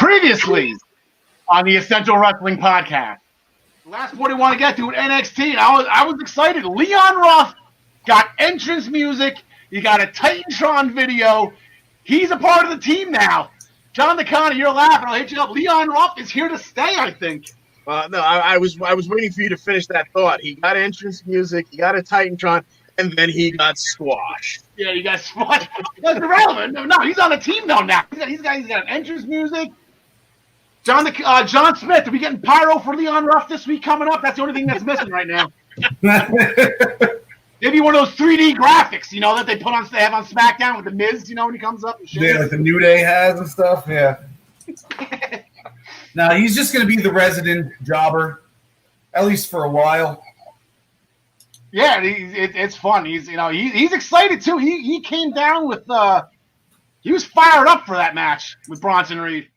Previously on the Essential Wrestling Podcast. The last point I want to get to with NXT, and I was excited. Leon Ruff got entrance music. You got a Titantron video. He's a part of the team now. John DeConnie, you're laughing. I'll hit you up. Leon Ruff is here to stay, I think. No, I was waiting for you to finish that thought. He got entrance music. He got a Titantron. And then he got squashed. Yeah, he got squashed. That's irrelevant. No, he's on a team though now. He's got entrance music. John Smith, are we getting pyro for Leon Ruff this week coming up? That's the only thing that's missing right now. Maybe one of those 3D graphics, that they have on SmackDown with the Miz, when he comes up and shit. Yeah, like the New Day has and stuff. Yeah. No, he's just going to be the resident jobber, at least for a while. Yeah, it's fun. He's excited too. He came down with he was fired up for that match with Bronson Reed.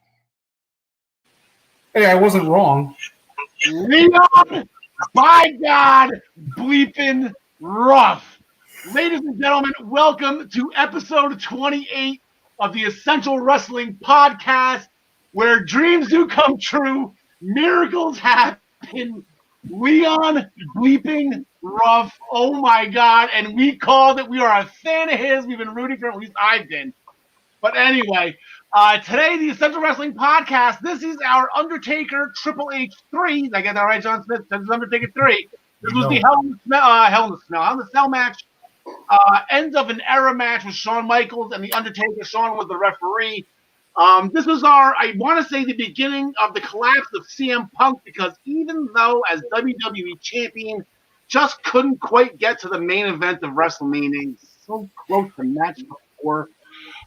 Hey, I wasn't wrong. Leon, by God, bleeping Ruff. Ladies and gentlemen, welcome to episode 28 of the Essential Wrestling Podcast, where dreams do come true, miracles happen. Leon bleeping Ruff, oh my God, and we called it. We are a fan of his. We've been rooting for him, at least I've been. But anyway, today, the Essential Wrestling Podcast, this is our Undertaker Triple H 3. Did I get that right, John Smith? This is Undertaker 3. This was the Hell in the Cell match. End of an era match with Shawn Michaels and the Undertaker. Shawn was the referee. This was I want to say, the beginning of the collapse of CM Punk, because even though as WWE champion, just couldn't quite get to the main event of WrestleMania. So close to match before.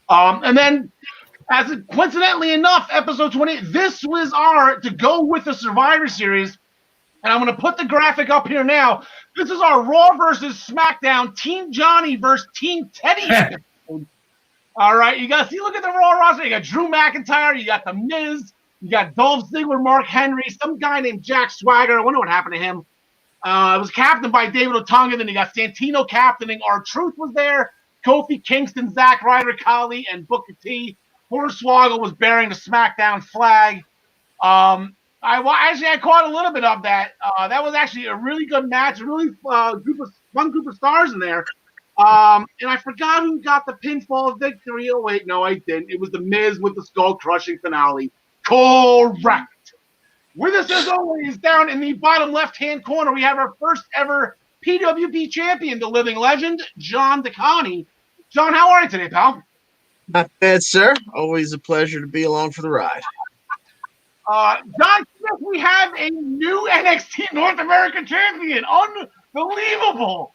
And then, coincidentally enough, episode 28, this was to go with the Survivor Series. And I'm going to put the graphic up here now. This is our Raw versus SmackDown Team Johnny versus Team Teddy episode. All right, look at the Raw roster. You got Drew McIntyre, you got The Miz, you got Dolph Ziggler, Mark Henry, some guy named Jack Swagger. I wonder what happened to him. It was captained by David Otunga. Then you got Santino captaining. R-Truth was there. Kofi Kingston, Zack Ryder, Khali, and Booker T. Hornswoggle was bearing the SmackDown flag. I caught a little bit of that. That was actually a really good match. A really fun group of stars in there. And I forgot who got the pinfall victory. Oh, wait, no, I didn't. It was The Miz with the skull-crushing finale. Correct. With us, as always, down in the bottom left-hand corner, we have our first ever PWP champion, the living legend, John DeConnie. John, how are you today, pal? Not bad, sir. Always a pleasure to be along for the ride. John Smith, we have a new NXT North American champion. Unbelievable.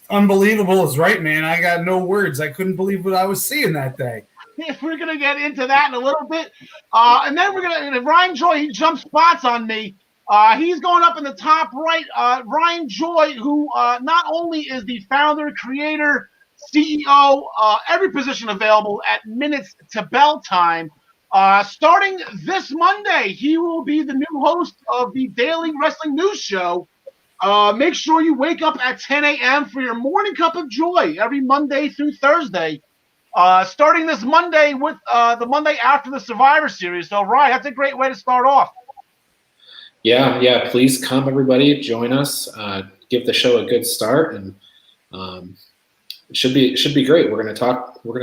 Unbelievable is right, man. I got no words. I couldn't believe what I was seeing that day. We're going to get into that in a little bit. And then Ryan Joy, he jumped spots on me. He's going up in the top right. Ryan Joy, who not only is the founder, creator, CEO, every position available at Minutes to Bell Time. Starting this Monday, he will be the new host of the Daily Wrestling News Show. Make sure you wake up at 10 a.m. for your morning cup of joy every Monday through Thursday. Starting this Monday with the Monday after the Survivor Series. So, Ryan, that's a great way to start off. Yeah. Please come, everybody. Join us. Give the show a good start, and it should be great. We're gonna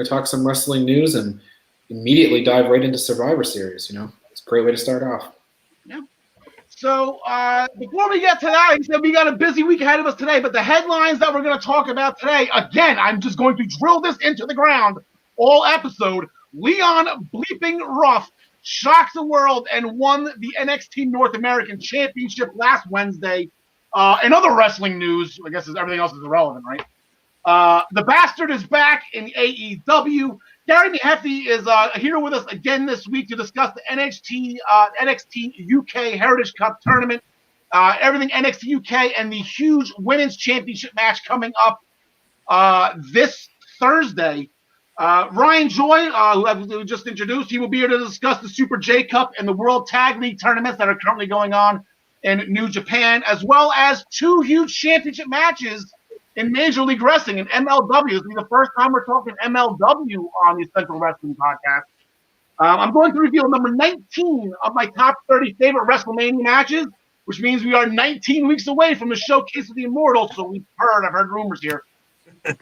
talk some wrestling news and immediately dive right into Survivor Series. It's a great way to start off. Yeah. So before we get to that, I said we got a busy week ahead of us today, but the headlines that we're going to talk about today, again, I'm just going to drill this into the ground all episode. Leon bleeping Ruff shocked the world and won the NXT North American Championship last Wednesday. In other wrestling news, I guess everything else is irrelevant, right? The Bastard is back in AEW. Gary Mehaffy is here with us again this week to discuss the NXT UK Heritage Cup tournament, everything NXT UK, and the huge women's championship match coming up this Thursday. Ryan Joy, who we just introduced, he will be here to discuss the Super J Cup and the World Tag League tournaments that are currently going on in New Japan, as well as two huge championship matches in Major League Wrestling and MLW. This will be the first time we're talking MLW on the Central Wrestling Podcast. I'm going to reveal number 19 of my top 30 favorite WrestleMania matches, which means we are 19 weeks away from the Showcase of the Immortals. So I've heard rumors here. This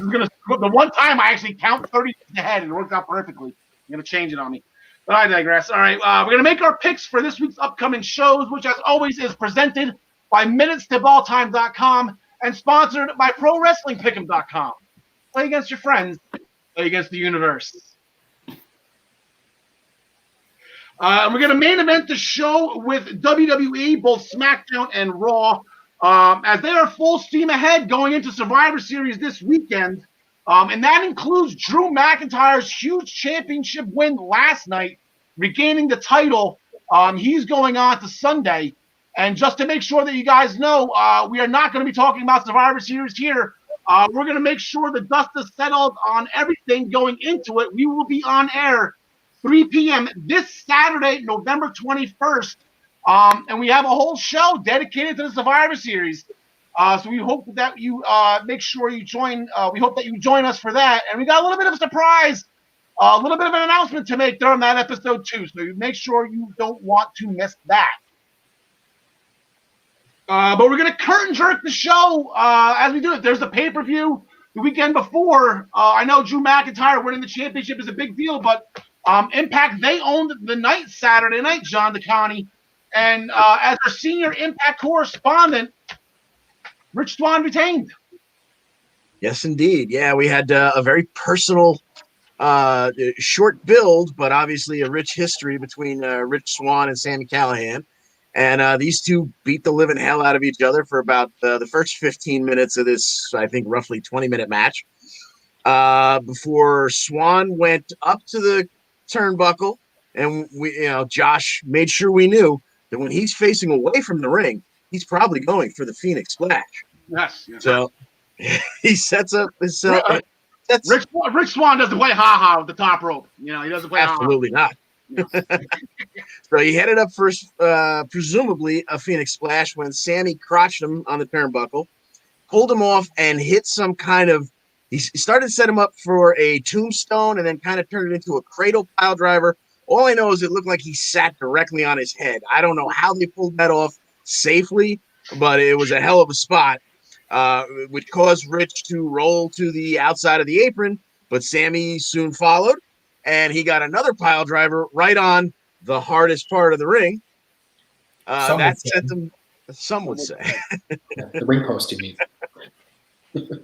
is the one time I actually count 30 ahead and it worked out perfectly. You're going to change it on me. But I digress. All right, we're going to make our picks for this week's upcoming shows, which as always is presented by MinutesToBallTime.com and sponsored by ProWrestlingPick'em.com. Play against your friends. Play against the universe. We're going to main event the show with WWE, both SmackDown and Raw, as they are full steam ahead going into Survivor Series this weekend. And that includes Drew McIntyre's huge championship win last night, regaining the title. He's going on to Sunday. And just to make sure that you guys know, we are not going to be talking about Survivor Series here. We're going to make sure the dust is settled on everything going into it. We will be on air 3 p.m. this Saturday, November 21st. And we have a whole show dedicated to the Survivor Series. So we hope that you make sure you join. We hope that you join us for that. And we got a little bit of a surprise, a little bit of an announcement to make during that episode too. So you make sure you don't want to miss that. But we're going to curtain jerk the show as we do it. There's the pay-per-view the weekend before. I know Drew McIntyre winning the championship is a big deal, but Impact, they owned the night Saturday night, John DeConnie. And as our senior Impact correspondent, Rich Swann retained. Yes, indeed. Yeah, we had a very personal, short build, but obviously a rich history between Rich Swann and Sami Callihan. And these two beat the living hell out of each other for about the first 15 minutes of this, I think, roughly 20-minute match. Before Swann went up to the turnbuckle, and Josh made sure we knew that when he's facing away from the ring, he's probably going for the Phoenix Splash. Yes. So he sets up his. Rich Swann doesn't play ha-ha with the top rope. He doesn't play absolutely ha-ha. Not. So he headed up first, presumably a Phoenix Splash, when Sami crotched him on the turnbuckle, pulled him off, and hit some kind of. He started to set him up for a tombstone, and then kind of turned it into a cradle pile driver. All I know is it looked like he sat directly on his head. I don't know how they pulled that off safely, but it was a hell of a spot, which caused Rich to roll to the outside of the apron, but Sami soon followed, and he got another pile driver right on the hardest part of the ring. That sent them, some would say. The ring post, you mean.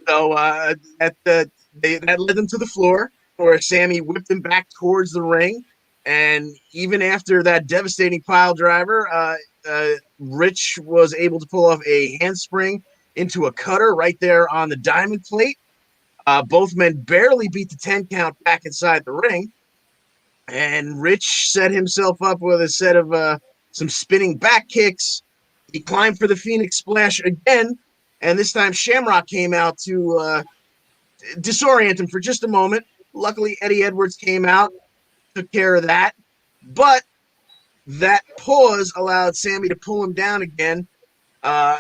So that led them to the floor, where Sami whipped him back towards the ring. And even after that devastating pile driver, Rich was able to pull off a handspring into a cutter right there on the diamond plate. Both men barely beat the 10 count back inside the ring. And Rich set himself up with a set of some spinning back kicks. He climbed for the Phoenix Splash again. And this time Shamrock came out to disorient him for just a moment. Luckily, Eddie Edwards came out, took care of that. But that pause allowed Sami to pull him down again.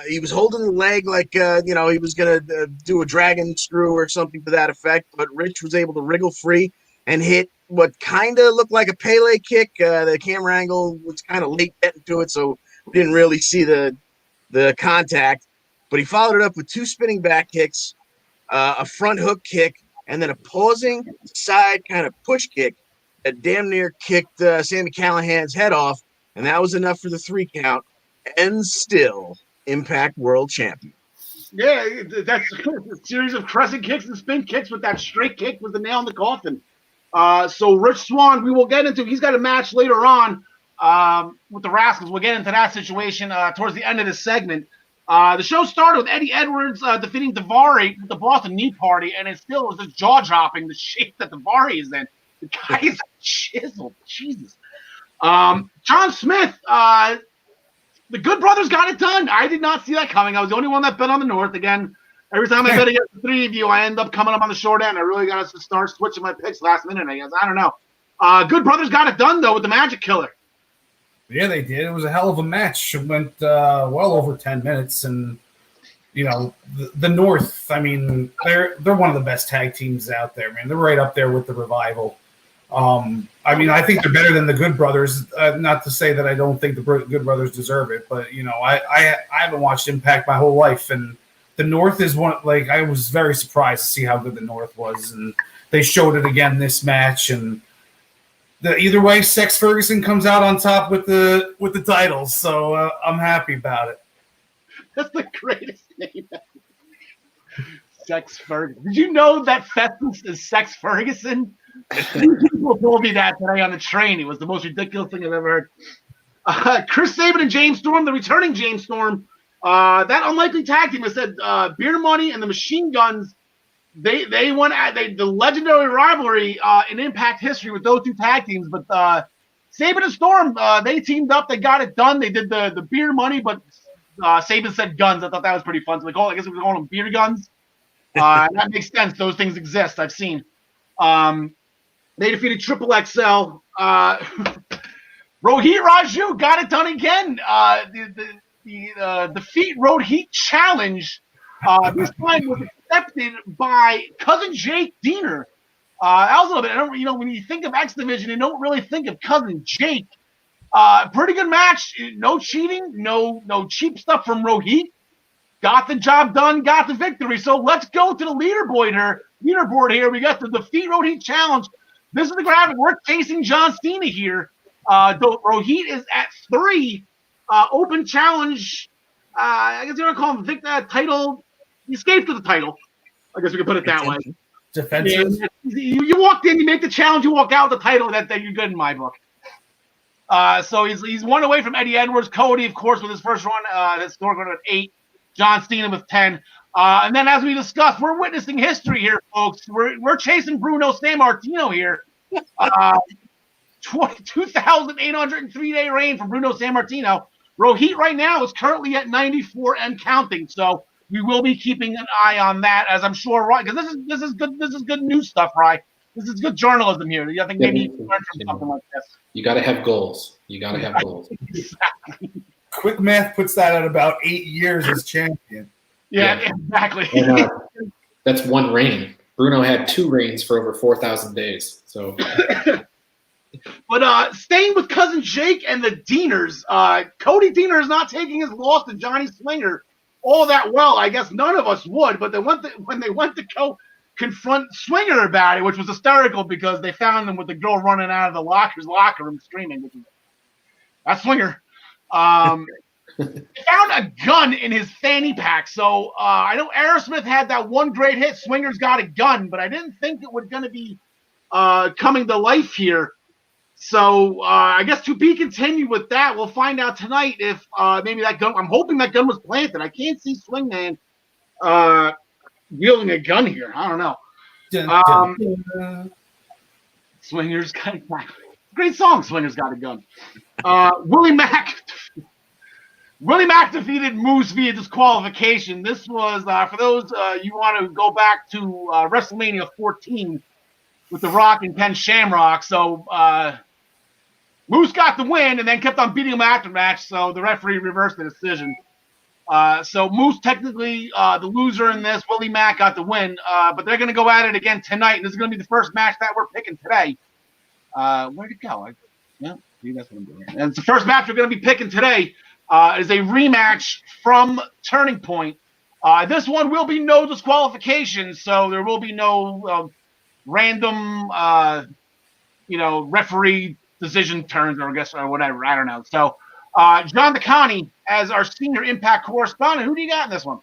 He was holding the leg like, he was going to do a dragon screw or something to that effect. But Rich was able to wriggle free and hit what kind of looked like a Pele kick. The camera angle was kind of late getting to it, so we didn't really see the contact. But he followed it up with two spinning back kicks, a front hook kick, and then a pausing side kind of push kick that damn near kicked Sami Callihan's head off, and that was enough for the 3 count, and still Impact World Champion. Yeah, that's a series of crescent kicks and spin kicks with that straight kick was the nail in the coffin. So Rich Swann, we will get into. He's got a match later on with the Rascals. We'll get into that situation towards the end of this segment. The show started with Eddie Edwards defeating Daivari with the Boston Knee Party, and it still was just jaw-dropping the shape that Daivari is in. The guy is chiseled. Jesus. John Smith, the Good Brothers got it done. I did not see that coming. I was the only one that bet on the North. Again, every time I bet against the three of you, I end up coming up on the short end. I really got to start switching my picks last minute, I guess. I don't know. Good Brothers got it done, though, with the Magic Killer. Yeah, they did. It was a hell of a match. It went well over 10 minutes. And, the North, I mean, they're one of the best tag teams out there, man. They're right up there with the Revival. I mean, I think they're better than the Good Brothers. Not to say that I don't think the Good Brothers deserve it, but I haven't watched Impact my whole life, and the North is one. Like, I was very surprised to see how good the North was, and they showed it again this match. And either way, Sex Ferguson comes out on top with the titles, so I'm happy about it. That's the greatest name ever. Sex Ferguson. Did you know that Festus is Sex Ferguson? People told me that today on the train. It was the most ridiculous thing I've ever heard. Chris Sabin and James Storm, the returning James Storm, that unlikely tag team. I said Beer Money and the Machine Guns. They won at the legendary rivalry in Impact history with those two tag teams. But Sabin and Storm, they teamed up. They got it done. They did the Beer Money, but Sabin said guns. I thought that was pretty fun. So I guess we call them beer guns. That makes sense. Those things exist. I've seen. They defeated Triple XL. Rohit Raju got it done again. The Defeat Rohit Challenge this time was accepted by Cousin Jake Diener. That was a little bit. When you think of X Division, you don't really think of Cousin Jake. Pretty good match. No cheating. No cheap stuff from Rohit. Got the job done. Got the victory. So let's go to the leaderboard here. We got the Defeat Rohit Challenge. This is the graphic. We're chasing John Cena here. Rohit is at 3. Open challenge. I guess you want to call him title. He escaped to the title. I guess we could put it that way. Defensive. You walked in, you make the challenge, you walk out with the title. That you're good in my book. So he's 1 away from Eddie Edwards. Cody, of course, with his first run. His score going with 8. John Cena with 10. And then, as we discussed, we're witnessing history here, folks. We're chasing Bruno Sammartino here. 2,803-day reign for Bruno Sammartino. Rohit right now is currently at 94 and counting. So we will be keeping an eye on that, as I'm sure, right? Because this is good. This is good news stuff, right? This is good journalism here. I think maybe you can learn from something like this. You got to have goals. Exactly. Quick math puts that at about 8 years as champion. Yeah. Exactly. And, that's 1 reign. Bruno had 2 reigns for over 4,000 days. So, but staying with Cousin Jake and the Dieners, Cody Diener is not taking his loss to Johnny Swinger all that well. I guess none of us would, but when they went to go confront Swinger about it, which was hysterical because they found him with the girl running out of the locker room screaming, which is that's Swinger. They found a gun in his fanny pack. So I know Aerosmith had that one great hit, Swinger's Got a Gun, but I didn't think it was going to be coming to life here. So I guess to be continued with that. We'll find out tonight if maybe that gun – I'm hoping that gun was planted. I can't see Swingman wielding a gun here. I don't know. Swinger's Got a Gun. Great song, Swinger's Got a Gun. Willie Mack defeated Moose via disqualification. This was, for those you want to go back to WrestleMania 14 with The Rock and Ken Shamrock. So Moose got the win and then kept on beating him after match, so the referee reversed the decision. So Moose technically the loser in this. Willie Mack got the win, but they're going to go at it again tonight, and this is going to be the first match that we're picking today. Where'd it go? See, that's what I'm doing. And it's the first match we're going to be picking today. Is a rematch from Turning Point. This one will be no disqualification, so there will be no random, referee decision turns or whatever. I don't know. So, John DeConnie, as our senior Impact correspondent, who do you got in this one?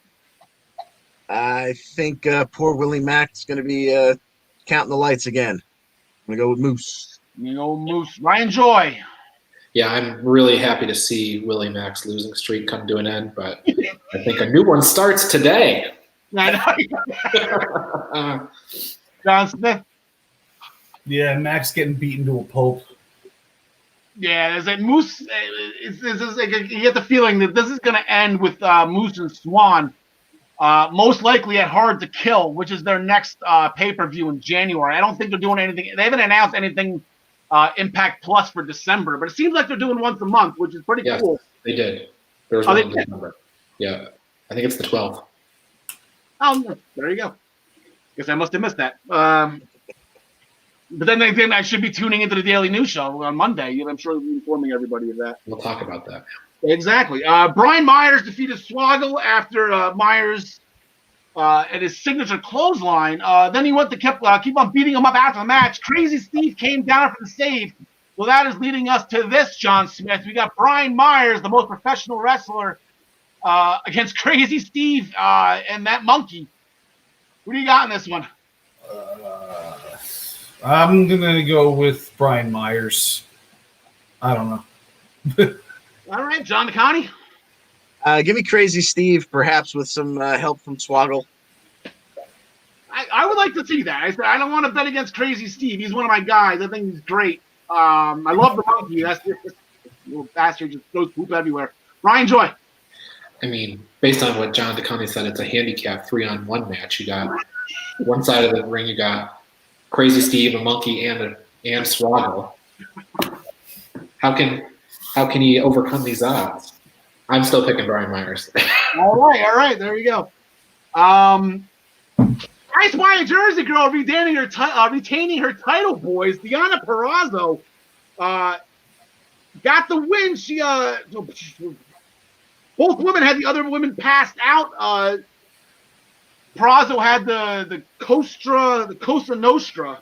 I think poor Willie Mack's going to be counting the lights again. I'm going to go with Moose. Ryan Joy. Yeah, I'm really happy to see Willie Mack's losing streak come to an end, but I think a new one starts today. I know. John Smith. Yeah, Mack's getting beaten to a pulp. Yeah, there's a Moose. You get the feeling that this is going to end with Moose and Swan, most likely at Hard to Kill, which is their next pay-per-view in January. I don't think they're doing anything. They haven't announced anything Impact Plus for December, but it seems like they're doing once a month, which is pretty cool. They did. There was one in December. Yeah, I think it's the 12th. Oh, there you go. Guess I must have missed that. But then I should be tuning into the Daily News Show on Monday. I'm sure we'll be informing everybody of that. We'll talk about that. Exactly. Brian Myers defeated Swoggle after Myers at his signature clothesline. Then he went to keep on beating him up after the match. Crazy Steve came down for the save. Well, that is leading us to this, John Smith. We got Brian Myers, the most professional wrestler, against Crazy Steve and that monkey. What do you got in this one? I'm going to go with Brian Myers. I don't know. All right, John DeConnie. Give me Crazy Steve, perhaps with some help from Swoggle. I would like to see that. I said I don't want to bet against Crazy Steve. He's one of my guys. I think he's great. I love the monkey. That's this little bastard just goes poop everywhere. Ryan Joy. I mean, based on what John DeConnie said, it's a handicap 3-on-1 match. You got one side of the ring, you got Crazy Steve, a monkey, and Swoggle. How can he overcome these odds? I'm still picking Brian Myers. All right. There you go. Ice Wire Jersey Girl retaining her title, boys. Deonna Purrazzo got the win. She both women had the other women passed out. Purrazzo had the Costa Nostra.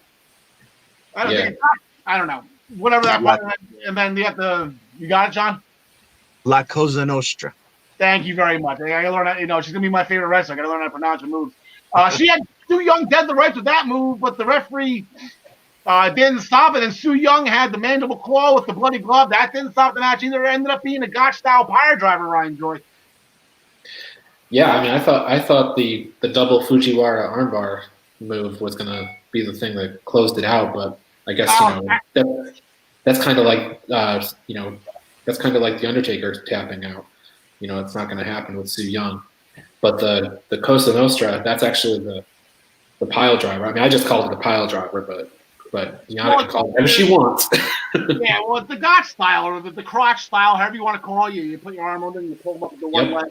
I don't know. Whatever that was. And then you got it, John? La Cosa Nostra. Thank you very much. I gotta learn that. She's gonna be my favorite wrestler. I gotta learn how to pronounce her moves. She had Su Yung dead the rights with that move, but the referee didn't stop it. And Su Yung had the mandible claw with the bloody glove. That didn't stop the match either. It ended up being a Gotch-style pile driver, Ryan Joy. Yeah, I mean, I thought the double Fujiwara armbar move was gonna be the thing that closed it out, but I guess that's kind of like that's kind of like the Undertaker tapping out. It's not going to happen with Su Yung. But the Cosa Nostra, that's actually the pile driver. I mean, I just called it the pile driver, but Deonna can call it whatever she wants. Yeah, well, it's the Gotch style or the crotch style, however you want to call it. You put your arm under and you pull them up with the one leg.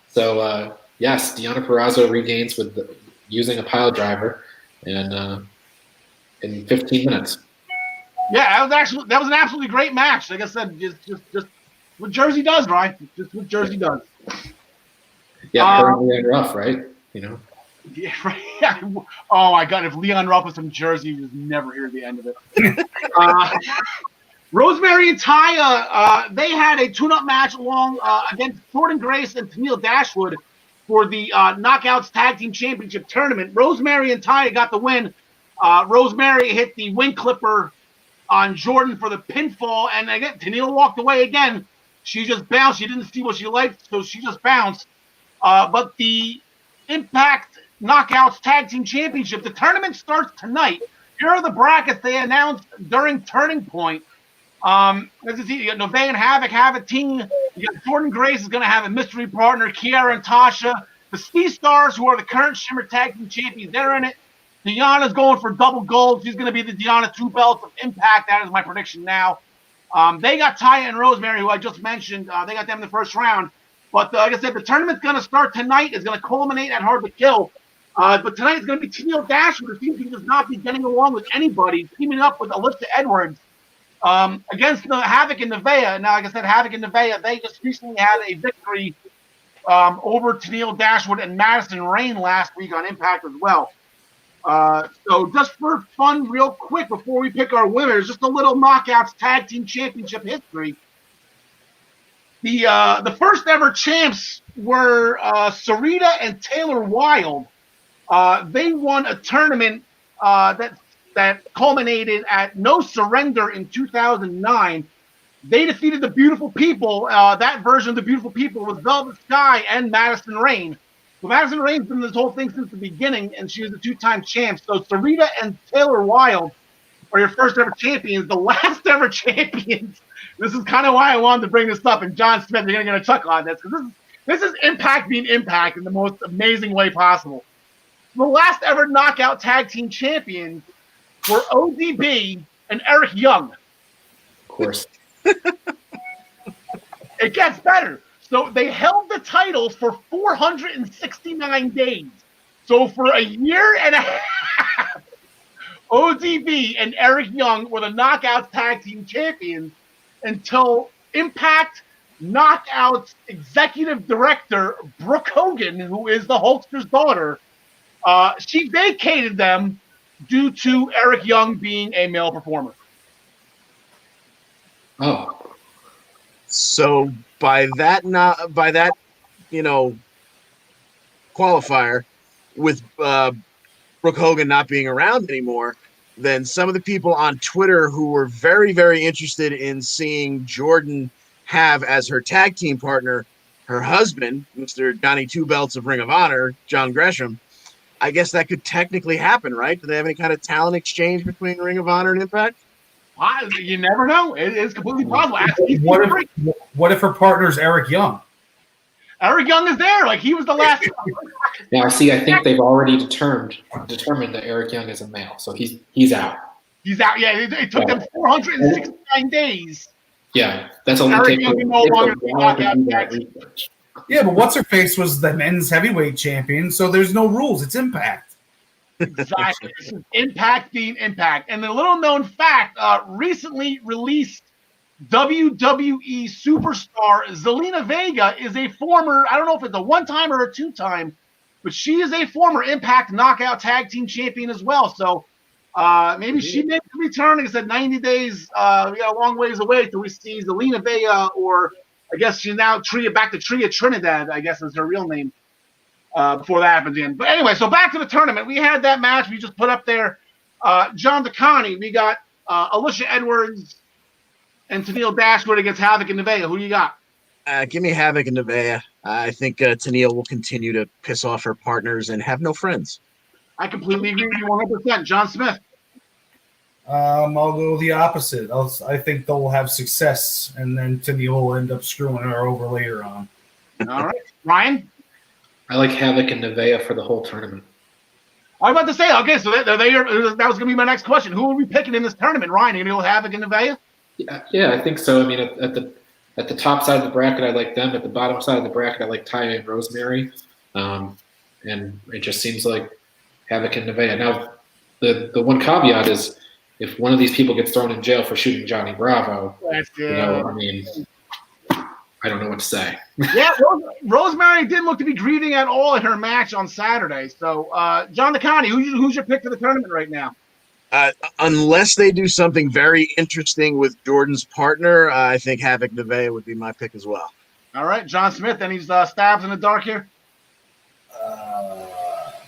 So yes, Deonna Purrazzo regains with using a pile driver, and in 15 minutes. Yeah, that was an absolutely great match. Like I said, just what Jersey does, Ryan. Just what Jersey does. Yeah, Leon Ruff, right? Yeah, right. Oh my God, if Leon Ruff was from Jersey, you just never hear the end of it. Rosemary and Taya, they had a tune-up match along against Jordan Grace and Tennille Dashwood for the Knockouts Tag Team Championship Tournament. Rosemary and Taya got the win. Rosemary hit the wing clipper on Jordan for the pinfall, and again, Tennille walked away again. She just bounced. She didn't see what she liked, so she just bounced. But the Impact Knockouts Tag Team Championship, the tournament starts tonight. Here are the brackets they announced during Turning Point. As you see, you got Nove and Havoc have a team. You got Jordan Grace is going to have a mystery partner, Kiara and Tasha. The Sea Stars, who are the current Shimmer Tag Team Champions, they're in it. Deanna's going for double gold. She's going to be the Deanna Two Belts of Impact. That is my prediction now. They got Taya and Rosemary, who I just mentioned. They got them in the first round. But like I said, the tournament's going to start tonight. It's going to culminate at Hard to Kill. But tonight it's going to be Tennille Dashwood, who seems to just not be getting along with anybody, teaming up with Alyssa Edwards against the Havoc and Nevaeh. Now, like I said, Havoc and Nevaeh, they just recently had a victory over Tennille Dashwood and Madison Rayne last week on Impact as well. So just for fun, real quick, before we pick our winners, just a little Knockouts Tag Team Championship history. The first ever champs were Sarita and Taylor Wilde. They won a tournament that culminated at No Surrender in 2009. They defeated the Beautiful People. That version of the Beautiful People was Velvet Sky and Madison Rayne. So Madison Rayne's been in this whole thing since the beginning, and she was a two-time champ. So Sarita and Taylor Wilde are your first ever champions. The last ever champions. This is kind of why I wanted to bring this up. And John Smith, you're going to get a chuckle on this, because this is Impact being Impact in the most amazing way possible. The last ever Knockout Tag Team champions were ODB and Eric Young. Of course. It gets better. So they held the titles for 469 days. So for a year and a half, ODB and Eric Young were the Knockouts Tag Team Champions until Impact Knockouts Executive Director Brooke Hogan, who is the Hulkster's daughter, she vacated them due to Eric Young being a male performer. Oh. So by that qualifier, with Brooke Hogan not being around anymore, then some of the people on Twitter who were very, very interested in seeing Jordan have as her tag team partner her husband, Mr. Johnny Two Belts of Ring of Honor, John Gresham. I guess that could technically happen, right? Do they have any kind of talent exchange between Ring of Honor and Impact? You never know. It's completely possible. What if her partner's Eric Young? Eric Young is there. Like, he was the last. Now, see, I think they've already determined that Eric Young is a male, so he's out. He's out. Yeah, it took them 469 days. Yeah, that's all. Eric Young can no longer be research. Yeah, but what's her face was the men's heavyweight champion, so there's no rules. It's Impact. Exactly. This is Impact being Impact. And the little known fact, recently released WWE superstar Zelina Vega is a former, I don't know if it's a one-time or a two-time, but she is a former Impact Knockout Tag Team Champion as well. So maybe she makes a return. Like I said, 90 days, we got a long ways away till we see Zelina Vega, or I guess she's now back to Tria Trinidad, I guess is her real name, before that happens again. But anyway, so back to the tournament. We had that match we just put up there. John DeConnie, we got Alicia Edwards and Tennille Dashwood against Havoc and Nevaeh. Who do you got? Give me Havoc and Nevaeh. I think Tennille will continue to piss off her partners and have no friends. I completely agree with you 100%. John Smith. I'll go the opposite. I think they'll have success, and then Tennille will end up screwing her over later on. All right. Ryan? I like Havoc and Nevaeh for the whole tournament. I was about to say, okay, so that was going to be my next question. Who are we picking in this tournament? Ryan, are you going to go Havoc and Nevaeh? Yeah, I think so. I mean, at the top side of the bracket, I like them. At the bottom side of the bracket, I like Taya and Rosemary. And it just seems like Havoc and Nevaeh. Now, the one caveat is if one of these people gets thrown in jail for shooting Johnny Bravo, I mean, I don't know what to say. Yeah, Rosemary didn't look to be grieving at all in her match on Saturday. So, John DeConnie, who's your pick for the tournament right now? Unless they do something very interesting with Jordan's partner, I think Havoc Nevaeh would be my pick as well. All right, John Smith, any stabs in the dark here?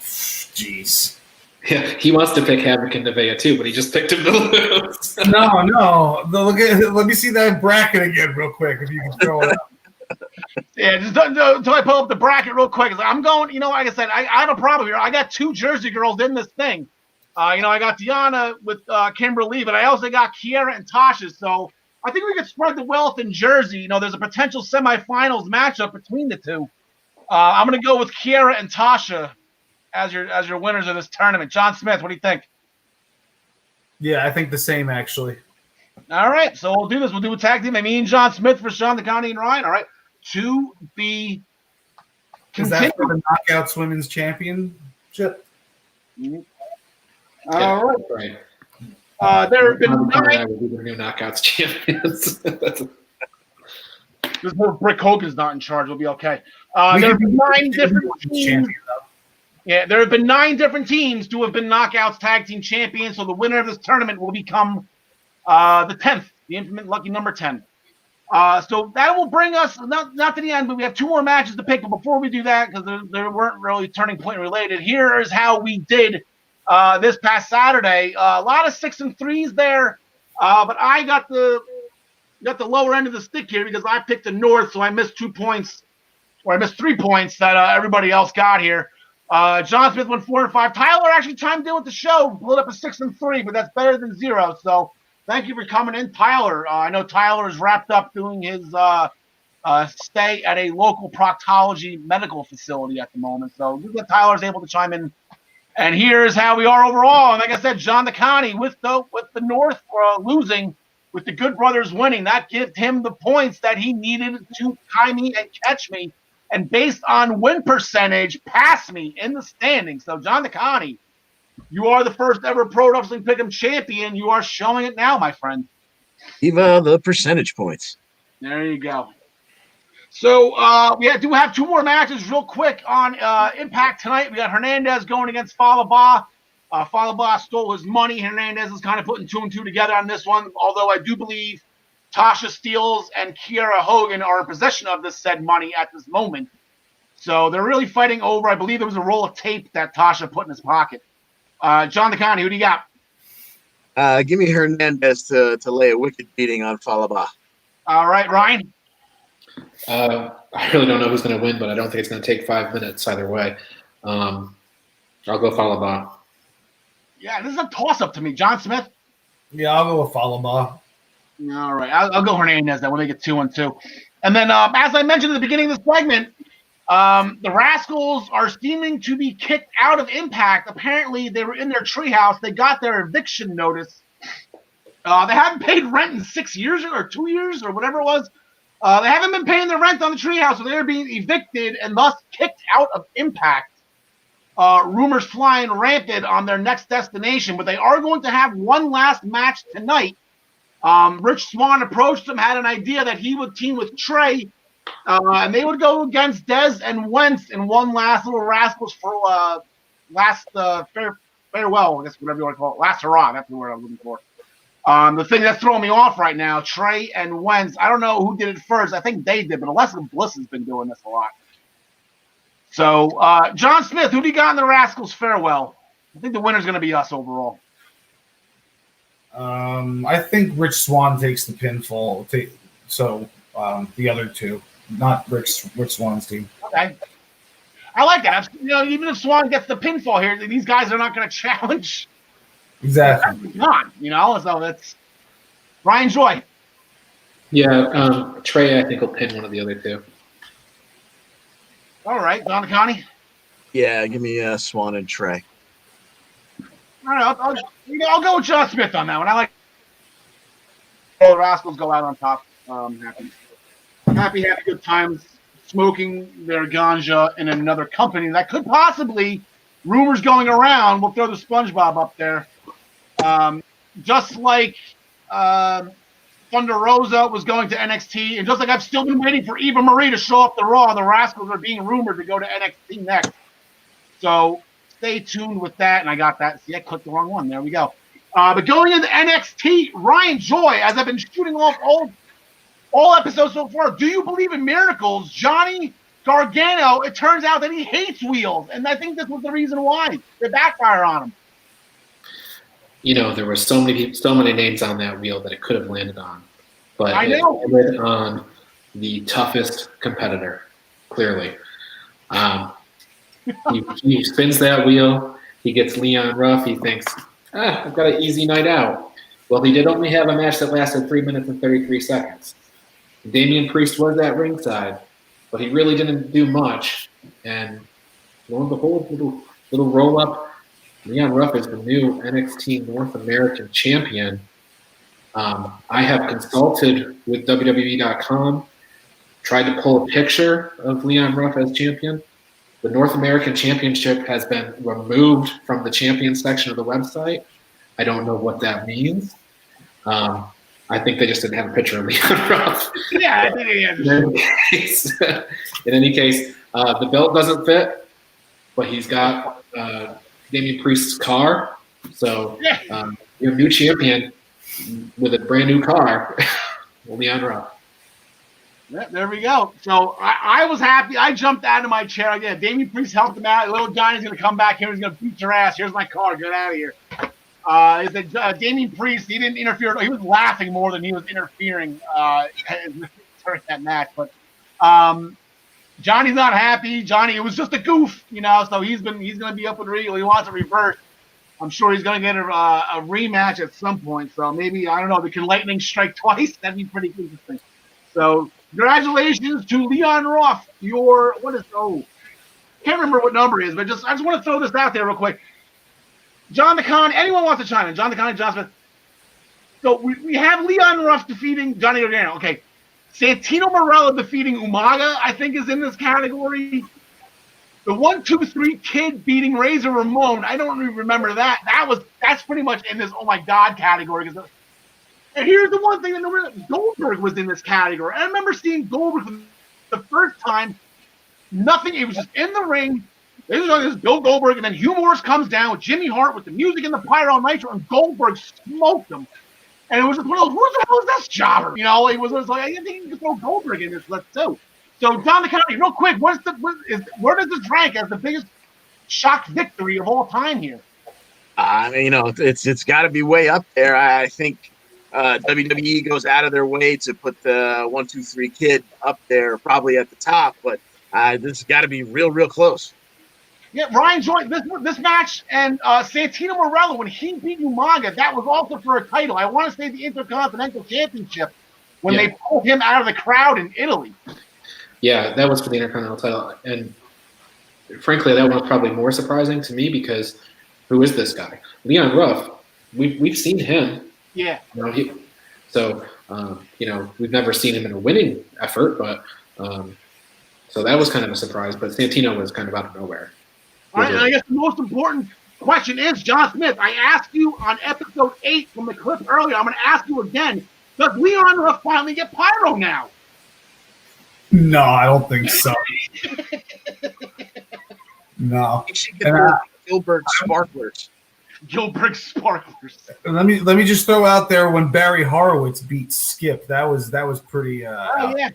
Jeez. Yeah, he wants to pick Havoc and Nevaeh too, but he just picked him to lose. No. Let me see that bracket again real quick, if you can throw it up. Yeah, just until I pull up the bracket real quick. I'm going, like I said, I have a problem here. I got two Jersey girls in this thing. I got Deanna with Kimberly, but I also got Kiera and Tasha. So I think we could spread the wealth in Jersey. There's a potential semifinals matchup between the two. I'm going to go with Kiera and Tasha as your winners of this tournament. John Smith, what do you think? Yeah, I think the same, actually. All right, so we'll do this. We'll do a tag team. Me and John Smith for Sean, DeConnie, and Ryan. All right, to be continued. Is that for the Knockouts Women's Championship? Mm-hmm. All right. There have been 9. The new Knockouts champions. There's more. Brick Hogan's not in charge. We'll be okay. There have been 9 different teams. Yeah, there have been 9 different teams to have been Knockouts Tag Team Champions. So the winner of this tournament will become the 10th, the infinite lucky number 10. So that will bring us not to the end, but we have 2 more matches to pick. But before we do that, because they weren't really turning point related, here is how we did this past Saturday. A lot of 6 and 3s there, but I got the lower end of the stick here because I picked the North, so I missed 2 points, or I missed 3 points that everybody else got here. John Smith went 4 and 5. Tyler actually chimed in with the show, pulled up a 6 and 3, but that's better than 0. So thank you for coming in, Tyler. I know Tyler is wrapped up doing his stay at a local proctology medical facility at the moment. So good that Tyler's able to chime in. And here's how we are overall. And like I said, John DeConnie with the North losing, with the Good Brothers winning. That gives him the points that he needed to tie me and catch me. And based on win percentage, pass me in the standings. So John DeConnie You are the first ever Pro Wrestling Pick'em champion. You are showing it now, my friend. Viva the percentage points. There you go. So we do have 2 more matches real quick on Impact tonight. We got Hernandez going against Falaba. Falaba stole his money. Hernandez is kind of putting 2 and 2 together on this one, although I do believe Tasha Steeles and Kiera Hogan are in possession of this said money at this moment. So they're really fighting over, I believe there was a roll of tape that Tasha put in his pocket. John DeConnie, who do you got? Give me Hernandez to lay a wicked beating on Falaba. All right, Ryan? I really don't know who's going to win, but I don't think it's going to take 5 minutes either way. I'll go Falaba. Yeah, this is a toss-up to me. John Smith? Yeah, I'll go with Falaba. All right, I'll go Hernandez then. We'll make it 2 and 2. And then, as I mentioned at the beginning of the segment, the Rascals are seeming to be kicked out of Impact. Apparently, they were in their treehouse. They got their eviction notice. They haven't paid rent in 6 years or 2 years or whatever it was. They haven't been paying their rent on the treehouse, so they're being evicted and thus kicked out of Impact. Rumors flying rampant on their next destination, but they are going to have one last match tonight. Rich Swann approached him, had an idea that he would team with Trey, and they would go against Dez and Wentz in one last little Rascals for last farewell, I guess, whatever you want to call it. Last hurrah, that's the word I'm looking for. The thing that's throwing me off right now, Trey and Wentz, I don't know who did it first. I think they did, but Alexa Bliss has been doing this a lot. So, John Smith, who do you got in the Rascals farewell? I think the winner's going to be us overall. I think Rich Swann takes the pinfall. So the other two, not Rich Swann's team. Okay. I like that. Even if Swann gets the pinfall here, these guys are not going to challenge. Exactly. Not, so that's Ryan Joy. Yeah, Trey, I think, will pin one of the other two. All right, Don DeConnie. Yeah, give me Swann and Trey. All right, I'll go with John Smith on that one. I like the Rascals go out on top. Happy good times smoking their ganja in another company that could possibly, rumors going around, we'll throw the SpongeBob up there. Just like Thunder Rosa was going to NXT, and just like I've still been waiting for Eva Marie to show up the Raw, the Rascals are being rumored to go to NXT next. So stay tuned with that, and I got that. See, I clicked the wrong one. There we go. But going into NXT, Ryan Joy, as I've been shooting off all episodes so far, do you believe in miracles? Johnny Gargano, it turns out that he hates wheels, and I think this was the reason why. They backfire on him. There were so many names on that wheel that it could have landed on. But I know. It landed on the toughest competitor, clearly. He spins that wheel. He gets Leon Ruff. He thinks, I've got an easy night out. Well, he did only have a match that lasted 3 minutes and 33 seconds. Damian Priest was at ringside, but he really didn't do much. And lo and behold, little roll-up. Leon Ruff is the new NXT North American champion. I have consulted with WWE.com, tried to pull a picture of Leon Ruff as champion. The North American Championship has been removed from the champion section of the website. I don't know what that means. I think they just didn't have a picture of Leon Ruff. Yeah, I think he is. In any case, the belt doesn't fit, but he's got Damian Priest's car. So your new champion with a brand new car, Leon Ruff. Yeah, there we go. So I was happy. I jumped out of my chair again. Damian Priest helped him out. Little Johnny's going to come back here. He's going to beat your ass. Here's my car. Get out of here. Damian Priest, he didn't interfere. He was laughing more than he was interfering during that match. But Johnny's not happy. Johnny, it was just a goof, so he's going to be up with Regal. He wants a reverse. I'm sure he's going to get a rematch at some point. So maybe, I don't know, they can lightning strike twice. That'd be pretty interesting. So congratulations to Leon Ruff. Can't remember what number it is, but I just want to throw this out there real quick. John DeConnie, anyone wants to chime in? John DeConnie, John Smith. So we have Leon Ruff defeating Johnny Gargano. Okay. Santino Marella defeating Umaga, I think, is in this category. The 1, 2, 3 Kid beating Razor Ramon. I don't even remember that. That's pretty much in this oh my god category. And here's the one thing that Goldberg was in this category. I remember seeing Goldberg for the first time. Nothing. It was just in the ring. This is Bill Goldberg, and then Hugh Morris comes down with Jimmy Hart with the music and the Pyro Nitro, and Goldberg smoked him. And it was just one of those, who the hell is this jobber? You know, it was like, I didn't think you could throw Goldberg in this. Let's do. So, John the County, real quick, where does this rank as the biggest shock victory of all time here? You know, it's got to be way up there. I think WWE goes out of their way to put the 1, 2, 3 Kid up there, probably at the top, but this has got to be real close. Yeah, Ryan joined this match, and Santino Marella, when he beat Umaga, that was also for a title. I want to say the Intercontinental Championship when they pulled him out of the crowd in Italy. Yeah, that was for the Intercontinental title. And frankly, that one was probably more surprising to me because who is this guy? Leon Ruff, we've seen him. Yeah. You know, we've never seen him in a winning effort, but so that was kind of a surprise. But Santino was kind of out of nowhere. All right, and I guess the most important question is, John Smith, I asked you on episode 8 from the clip earlier. I'm going to ask you again. Does Leon Ruff finally get pyro now? No, I don't think so. No. You should get the Gilbert Sparklers. Gilbert Sparklers. Let me just throw out there when Barry Horowitz beat Skip. That was pretty. Oh yeah.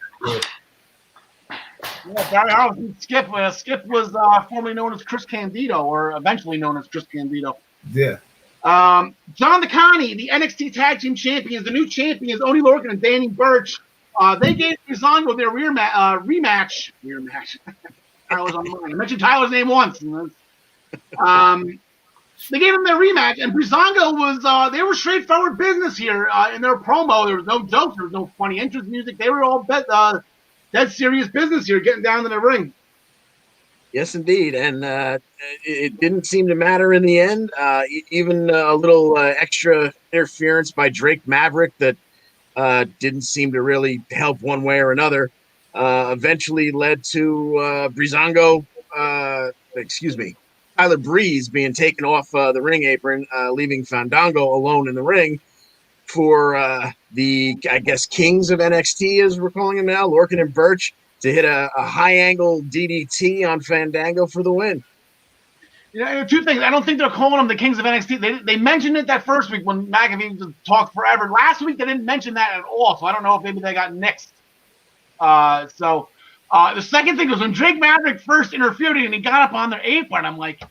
Yeah, Barry Horowitz beat Skip. Skip was formerly known as Chris Candido, or eventually known as Chris Candido. Yeah. John DeConnie, the NXT Tag Team Champions, the new champions, Oney Lorcan and Danny Burch. They gave Breezango their rematch. Tyler's on the line. I mentioned Tyler's name once. They gave him their rematch, and Breezango was, they were straightforward business here in their promo. There was no jokes. There was no funny entrance music. They were all dead serious business here, getting down to the ring. Yes, indeed. And it didn't seem to matter in the end. Even a little extra interference by Drake Maverick that didn't seem to really help one way or another. Eventually led to Breezango, Tyler Breeze being taken off the ring apron, leaving Fandango alone in the ring for the, I guess, Kings of NXT, as we're calling him now, Lorcan and Burch, to hit a high-angle DDT on Fandango for the win. Yeah, two things. I don't think they're calling them the Kings of NXT. They mentioned it that first week when McAfee just talked forever. Last week they didn't mention that at all, so I don't know if maybe they got nixed. The second thing was when Drake Maverick first interfered and he got up on their apron, I'm like,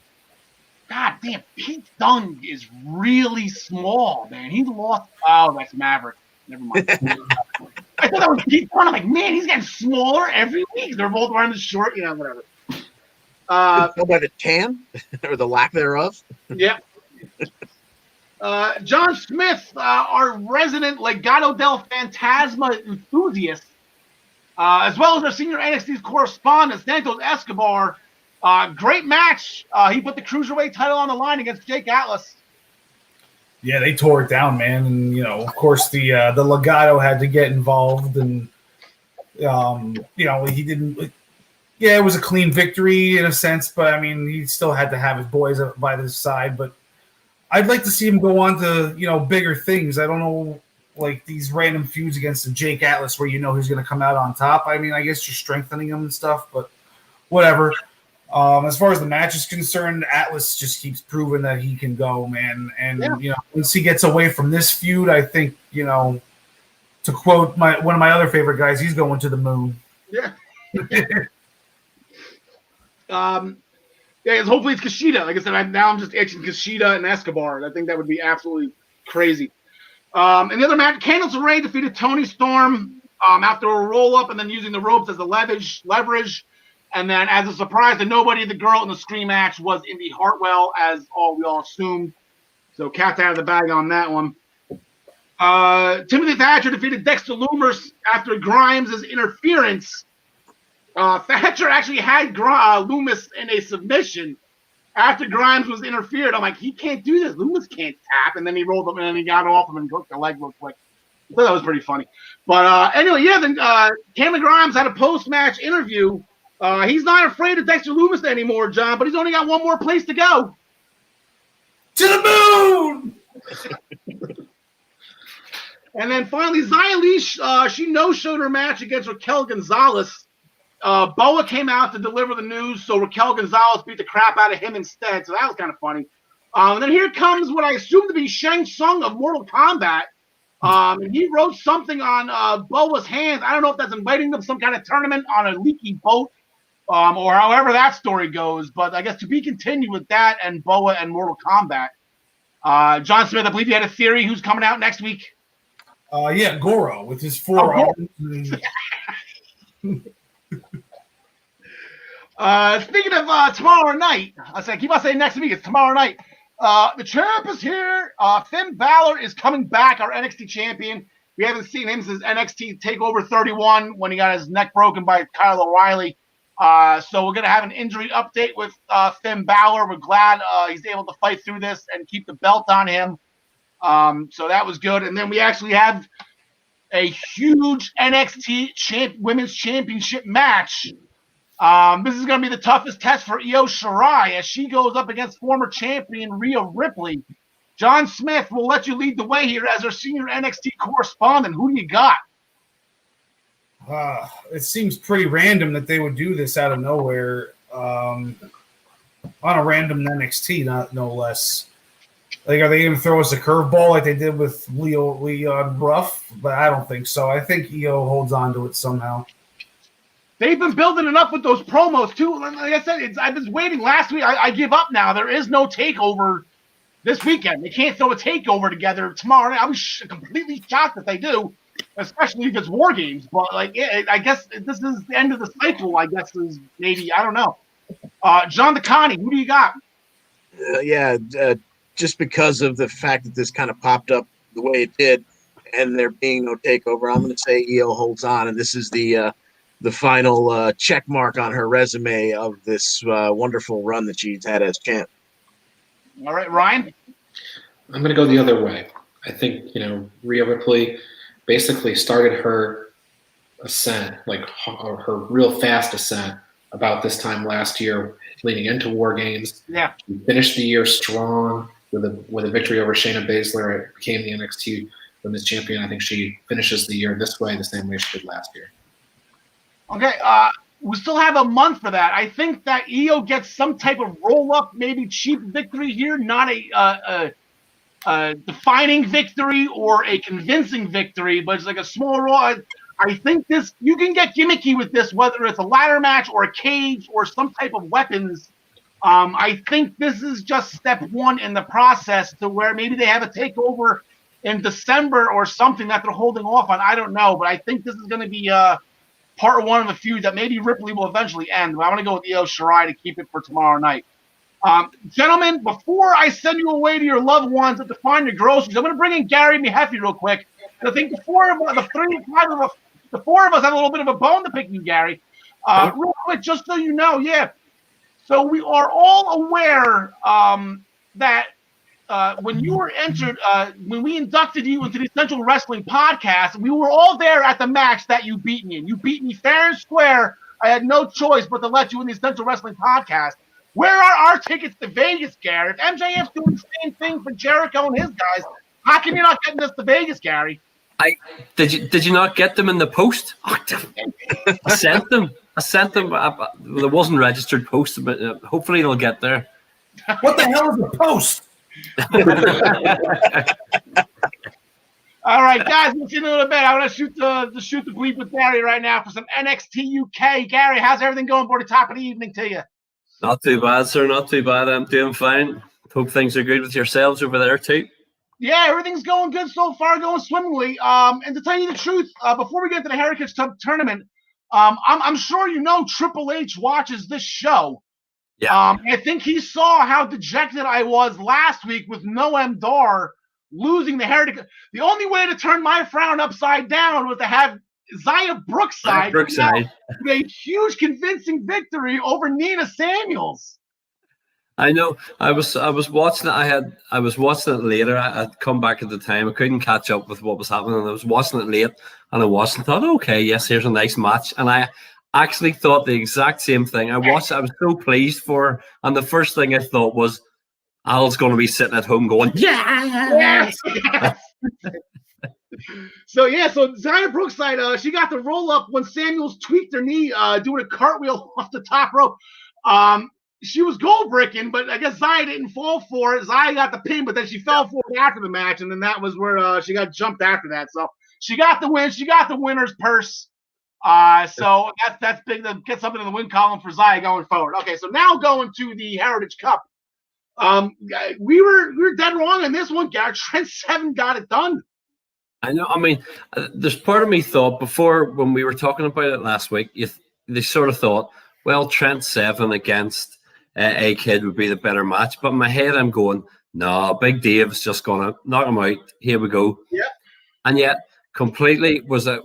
God damn, Pete Dunne is really small, man. He lost. Oh, that's Maverick. Never mind. I thought that was Pete Dunne. I'm like, man, he's getting smaller every week. They're both wearing the short, whatever. By the tan or the lack thereof. Yeah. John Smith, our resident Legado del Fantasma enthusiast, as well as our senior NXT correspondent, Santos Escobar. Great match. He put the Cruiserweight title on the line against Jake Atlas. Yeah, they tore it down, man. And, of course, the Legado had to get involved. And, he didn't – yeah, it was a clean victory in a sense. But, I mean, he still had to have his boys by his side. But I'd like to see him go on to, bigger things. I don't know, like these random feuds against the Jake Atlas where who's going to come out on top. I mean, I guess you're strengthening him and stuff. But whatever. As far as the match is concerned, Atlas just keeps proving that he can go, man. And, once he gets away from this feud, I think, to quote one of my other favorite guys, he's going to the moon. Yeah. Hopefully it's Kushida. Like I said, I'm just itching Kushida and Escobar. I think that would be absolutely crazy. And the other match, Candice LeRae defeated Toni Storm after a roll-up and then using the ropes as a leverage. And then, as a surprise to nobody, the girl in the screen match was Indy Hartwell, as we all assumed. So, cat's out of the bag on that one. Timothy Thatcher defeated Dexter Lumis after Grimes' interference. Thatcher actually had Lumis in a submission after Grimes was interfered. I'm like, he can't do this. Lumis can't tap. And then he rolled up and then he got off him and hooked the leg real quick. I thought that was pretty funny. But anyway, then Cameron Grimes had a post-match interview. He's not afraid of Dexter Loomis anymore, John, but he's only got one more place to go. To the moon! And then finally, Xia Li, she no-showed her match against Raquel Gonzalez. Boa came out to deliver the news, so Raquel Gonzalez beat the crap out of him instead, so that was kind of funny. And then here comes what I assume to be Shang Tsung of Mortal Kombat. And he wrote something on Boa's hands. I don't know if that's inviting them to some kind of tournament on a leaky boat, or however that story goes. But I guess to be continued with that and Boa and Mortal Kombat. John Smith, I believe you had a theory. Who's coming out next week? Yeah, Goro with his forearms. Speaking of tomorrow night, I keep on saying next week. It's tomorrow night. The champ is here. Finn Balor is coming back, our NXT champion. We haven't seen him since NXT TakeOver 31 when he got his neck broken by Kyle O'Reilly. So we're going to have an injury update with Finn Balor. We're glad he's able to fight through this and keep the belt on him. So that was good. And then we actually have a huge NXT Women's Championship match. This is going to be the toughest test for Io Shirai as she goes up against former champion Rhea Ripley. John Smith will let you lead the way here as our senior NXT correspondent. Who do you got? It seems pretty random that they would do this out of nowhere on a random NXT, no less. Like, are they going to throw us a curveball like they did with Leon Ruff? But I don't think so. I think Io holds on to it somehow. They've been building it up with those promos, too. Like I said, I was waiting last week. I give up now. There is no takeover this weekend. They can't throw a takeover together tomorrow night. I was completely shocked that they do, especially if it's War Games. But, I guess this is the end of the cycle, I guess, is maybe. I don't know. John DeConnie, who do you got? Just because of the fact that this kind of popped up the way it did and there being no takeover, I'm going to say Io holds on, and this is the final check mark on her resume of this wonderful run that she's had as champ. All right, Ryan? I'm going to go the other way. I think, Rhea Ripley basically started her ascent, like her real fast ascent about this time last year, leading into War Games. Yeah. She finished the year strong with a victory over Shayna Baszler. It became the NXT Women's Champion. I think she finishes the year this way, the same way she did last year. Okay, we still have a month for that. I think that Io gets some type of roll-up, maybe cheap victory here, not a defining victory or a convincing victory, but it's like a small roll. I think you can get gimmicky with this, whether it's a ladder match or a cage or some type of weapons. I think this is just step one in the process to where maybe they have a takeover in December or something that they're holding off on. I don't know, but I think this is going to be part one of the feud that maybe Ripley will eventually end. But I want to go with Io Shirai to keep it for tomorrow night. Gentlemen, before I send you away to your loved ones to find your groceries, I'm going to bring in Gary Mehaffy real quick. I think the four of us have a little bit of a bone to pick you, Gary. Real quick, just so you know, So we are all aware that when you were entered, when we inducted you into the Essential Wrestling Podcast, we were all there at the match that you beat me in. You beat me fair and square. I had no choice but to let you in the Essential Wrestling Podcast. Where are our tickets to Vegas, Gary? If MJF's doing the same thing for Jericho and his guys, how come you're not getting us to Vegas, Gary? Did you not get them in the post? I sent them. There wasn't registered post, but hopefully they'll get there. What the hell is a post? All right, guys, we'll see you in a little bit. I want to shoot the bleep with Gary right now for some NXT UK. Gary, how's everything going for the top of the evening to you? Not too bad, sir. Not too bad. I'm doing fine. Hope things are good with yourselves over there too. Yeah, everything's going good so far, going swimmingly. And to tell you the truth, before we get to the Heritage Tournament, I'm sure you know Triple H watches this show. Yeah. I think he saw how dejected I was last week with Noam Dar losing the Heritage. The only way to turn my frown upside down was to have Xia Brookside with a huge convincing victory over Nina Samuels. I know. I was watching it. I was watching it later. I'd come back at the time. I couldn't catch up with what was happening. And I was watching it late, and I watched and thought, okay, yes, here's a nice match. And actually thought the exact same thing. I watched. I was so pleased for her, and the first thing I thought was, Al's going to be sitting at home going, Yes. So Xia Brookside, she got the roll up when Samuels tweaked her knee, doing a cartwheel off the top rope. She was goal breaking, but I guess Xia didn't fall for it. Xia got the pin, but then she fell for it after the match, and then that was where she got jumped after that. So she got the win. She got the winner's purse. So that's big to get something in the win column for Xia going forward. Okay, so now going to the Heritage Cup. We were dead wrong in this one, Gary. Trent Seven got it done. I know. I mean, there's part of me thought before when we were talking about it last week, they sort of thought, well, Trent Seven against A Kid would be the better match. But in my head, I'm going, no, Big Dave's just going to knock him out. Here we go. Yeah. And yet, completely was a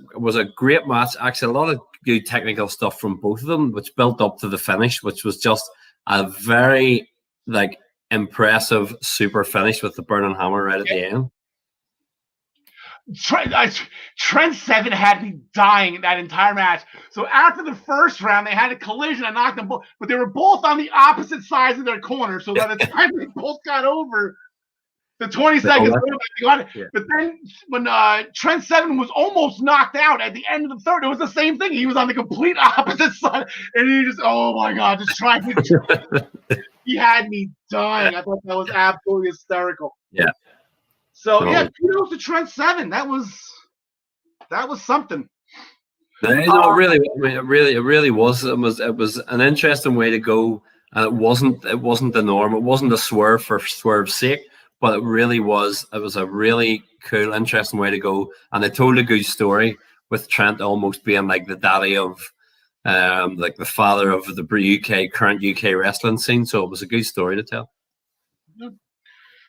great match. Actually, a lot of good technical stuff from both of them, which built up to the finish, which was just a very impressive super finish with the burning hammer right at the end. Trent Seven had me dying that entire match. So after the first round, they had a collision and knocked them both, but they were both on the opposite sides of their corner. So by the time they both got over the 20 seconds, they got it. Yeah. But then when Trent Seven was almost knocked out at the end of the third, it was the same thing. He was on the complete opposite side, and he just, oh my God, just trying to. He had me dying. I thought that was absolutely hysterical. Yeah. So kudos to Trent Seven. That was something. No, really, it really was. It was an interesting way to go, and it wasn't the norm. It wasn't a swerve for swerve's sake, but it really was. It was a really cool, interesting way to go, and they told a good story with Trent almost being like the daddy of, like the father of the current UK wrestling scene. So it was a good story to tell.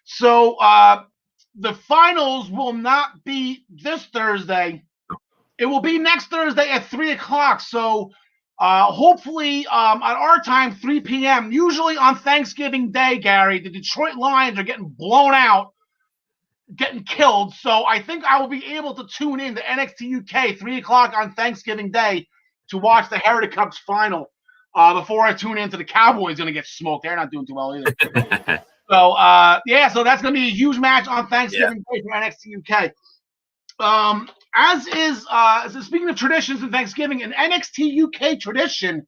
So the finals will not be this Thursday. It will be next Thursday at 3:00. So hopefully at our time, 3 p.m. Usually on Thanksgiving Day, Gary, the Detroit Lions are getting blown out, getting killed. So I think I will be able to tune in to NXT UK 3:00 on Thanksgiving Day to watch the Heritage Cup's final before I tune into the Cowboys going to get smoked. They're not doing too well either. So so that's going to be a huge match on Thanksgiving Day for NXT UK. So speaking of traditions in Thanksgiving, an NXT UK tradition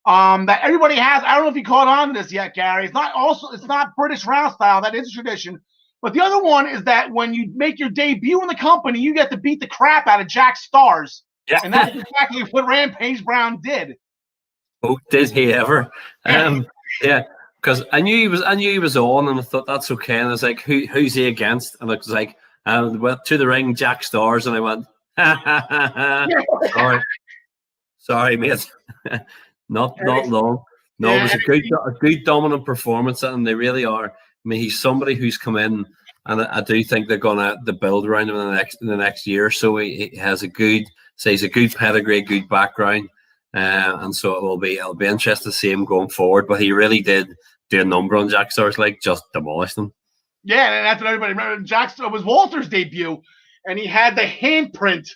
that everybody has. I don't know if you caught on to this yet, Gary. It's not British round style. That is a tradition. But the other one is that when you make your debut in the company, you get to beat the crap out of Jack Stars. Yeah. And that's exactly what Rampage Brown did. Oh, did he ever? Yeah. Because I knew he was on, and I thought that's okay. And I was like, who's he against? And it was like, went to the ring, Jack Stars, and I went, sorry, mate, not long. No, it was a good dominant performance, and they really are. I mean, he's somebody who's come in, and I do think they're gonna build around him in the next year. So he has he's a good pedigree, good background. And so it'll be interesting to see him going forward. But he really did do a number on Jack Stars, just demolished them. Yeah, and that's what everybody remember. Jack Star was Walter's debut, and he had the handprint.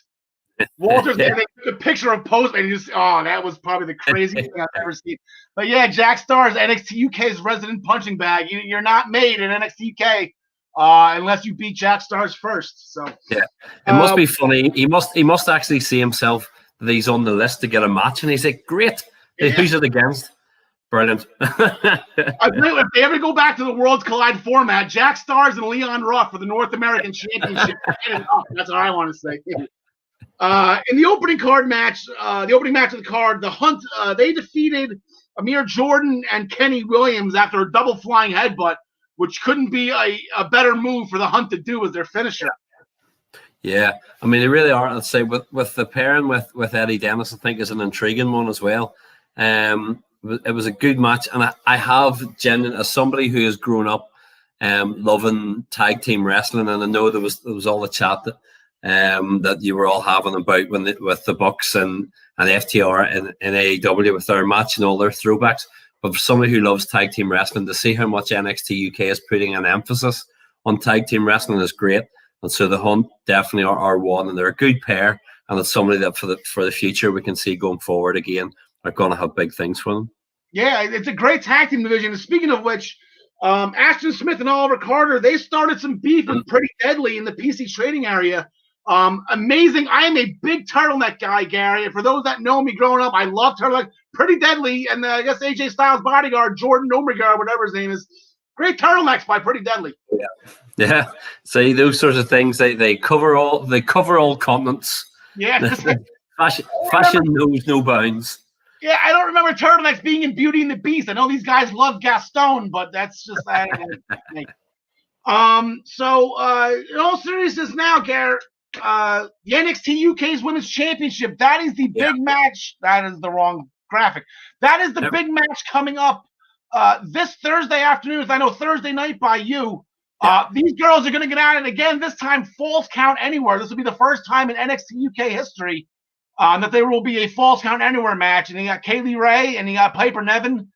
Walter's they took a picture of Post, and that was probably the craziest thing I've ever seen. But yeah, Jack Stars, NXT UK's resident punching bag. You're not made in NXT UK unless you beat Jack Stars first. So yeah, it must be funny. He must actually see himself that he's on the list to get a match, and he's like, great. Who's it against? Brilliant. If they ever go back to the Worlds Collide format, Jack Stars and Leon Ruff for the North American Championship. That's what I want to say. In the opening match of the card, the Hunt, they defeated Amir Jordan and Kenny Williams after a double flying headbutt, which couldn't be a better move for the Hunt to do as their finisher. Yeah, I mean, they really are. Let's say with the pairing with Eddie Dennis, I think is an intriguing one as well. It was a good match, and I have as somebody who has grown up loving tag team wrestling, and I know there was all the chat that you were all having about with the Bucks and FTR and AEW with their match and all their throwbacks. But for somebody who loves tag team wrestling, to see how much NXT UK is putting an emphasis on tag team wrestling is great. And so the Hunt definitely are one, and they're a good pair. and it's somebody that for the future we can see going forward again are going to have big things for them. Yeah, it's a great tag team division. And speaking of which, Ashton Smith and Oliver Carter, they started some beef with Pretty Deadly in the PC trading area. Amazing. I am a big turtleneck guy, Gary. And for those that know me growing up, I love turtleneck. Pretty Deadly, and I guess AJ Styles' bodyguard, Jordan Omega, whatever his name is. Great turtlenecks by Pretty Deadly. Yeah. See, those sorts of things, they cover all continents. Yeah. Fashion knows no bounds. Yeah, I don't remember turtlenecks being in Beauty and the Beast. I know these guys love Gaston, but that's just So in all seriousness now, Garrett, the NXT UK's Women's Championship, that is the big match. That is the wrong graphic. That is the big match coming up this Thursday afternoon. I know Thursday night by you. These girls are going to get at it again, this time Falls Count Anywhere. This will be the first time in NXT UK history that there will be a Falls Count Anywhere match. And you got Kaylee Ray and you got Piper Niven.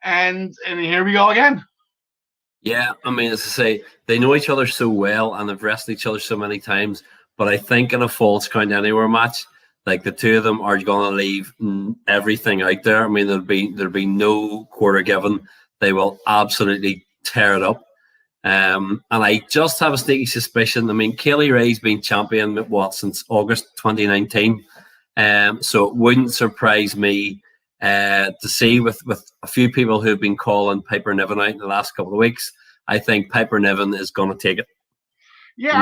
And here we go again. Yeah, I mean, as I say, they know each other so well and they've wrestled each other so many times. But I think in a Falls Count Anywhere match, like the two of them are going to leave everything out there. I mean, there'll be no quarter given. They will absolutely tear it up. And I just have a sneaky suspicion. I mean, Kaylee Ray's been champion since August 2019. So it wouldn't surprise me to see with a few people who've been calling Piper Niven out in the last couple of weeks. I think Piper Niven is going to take it. Yeah,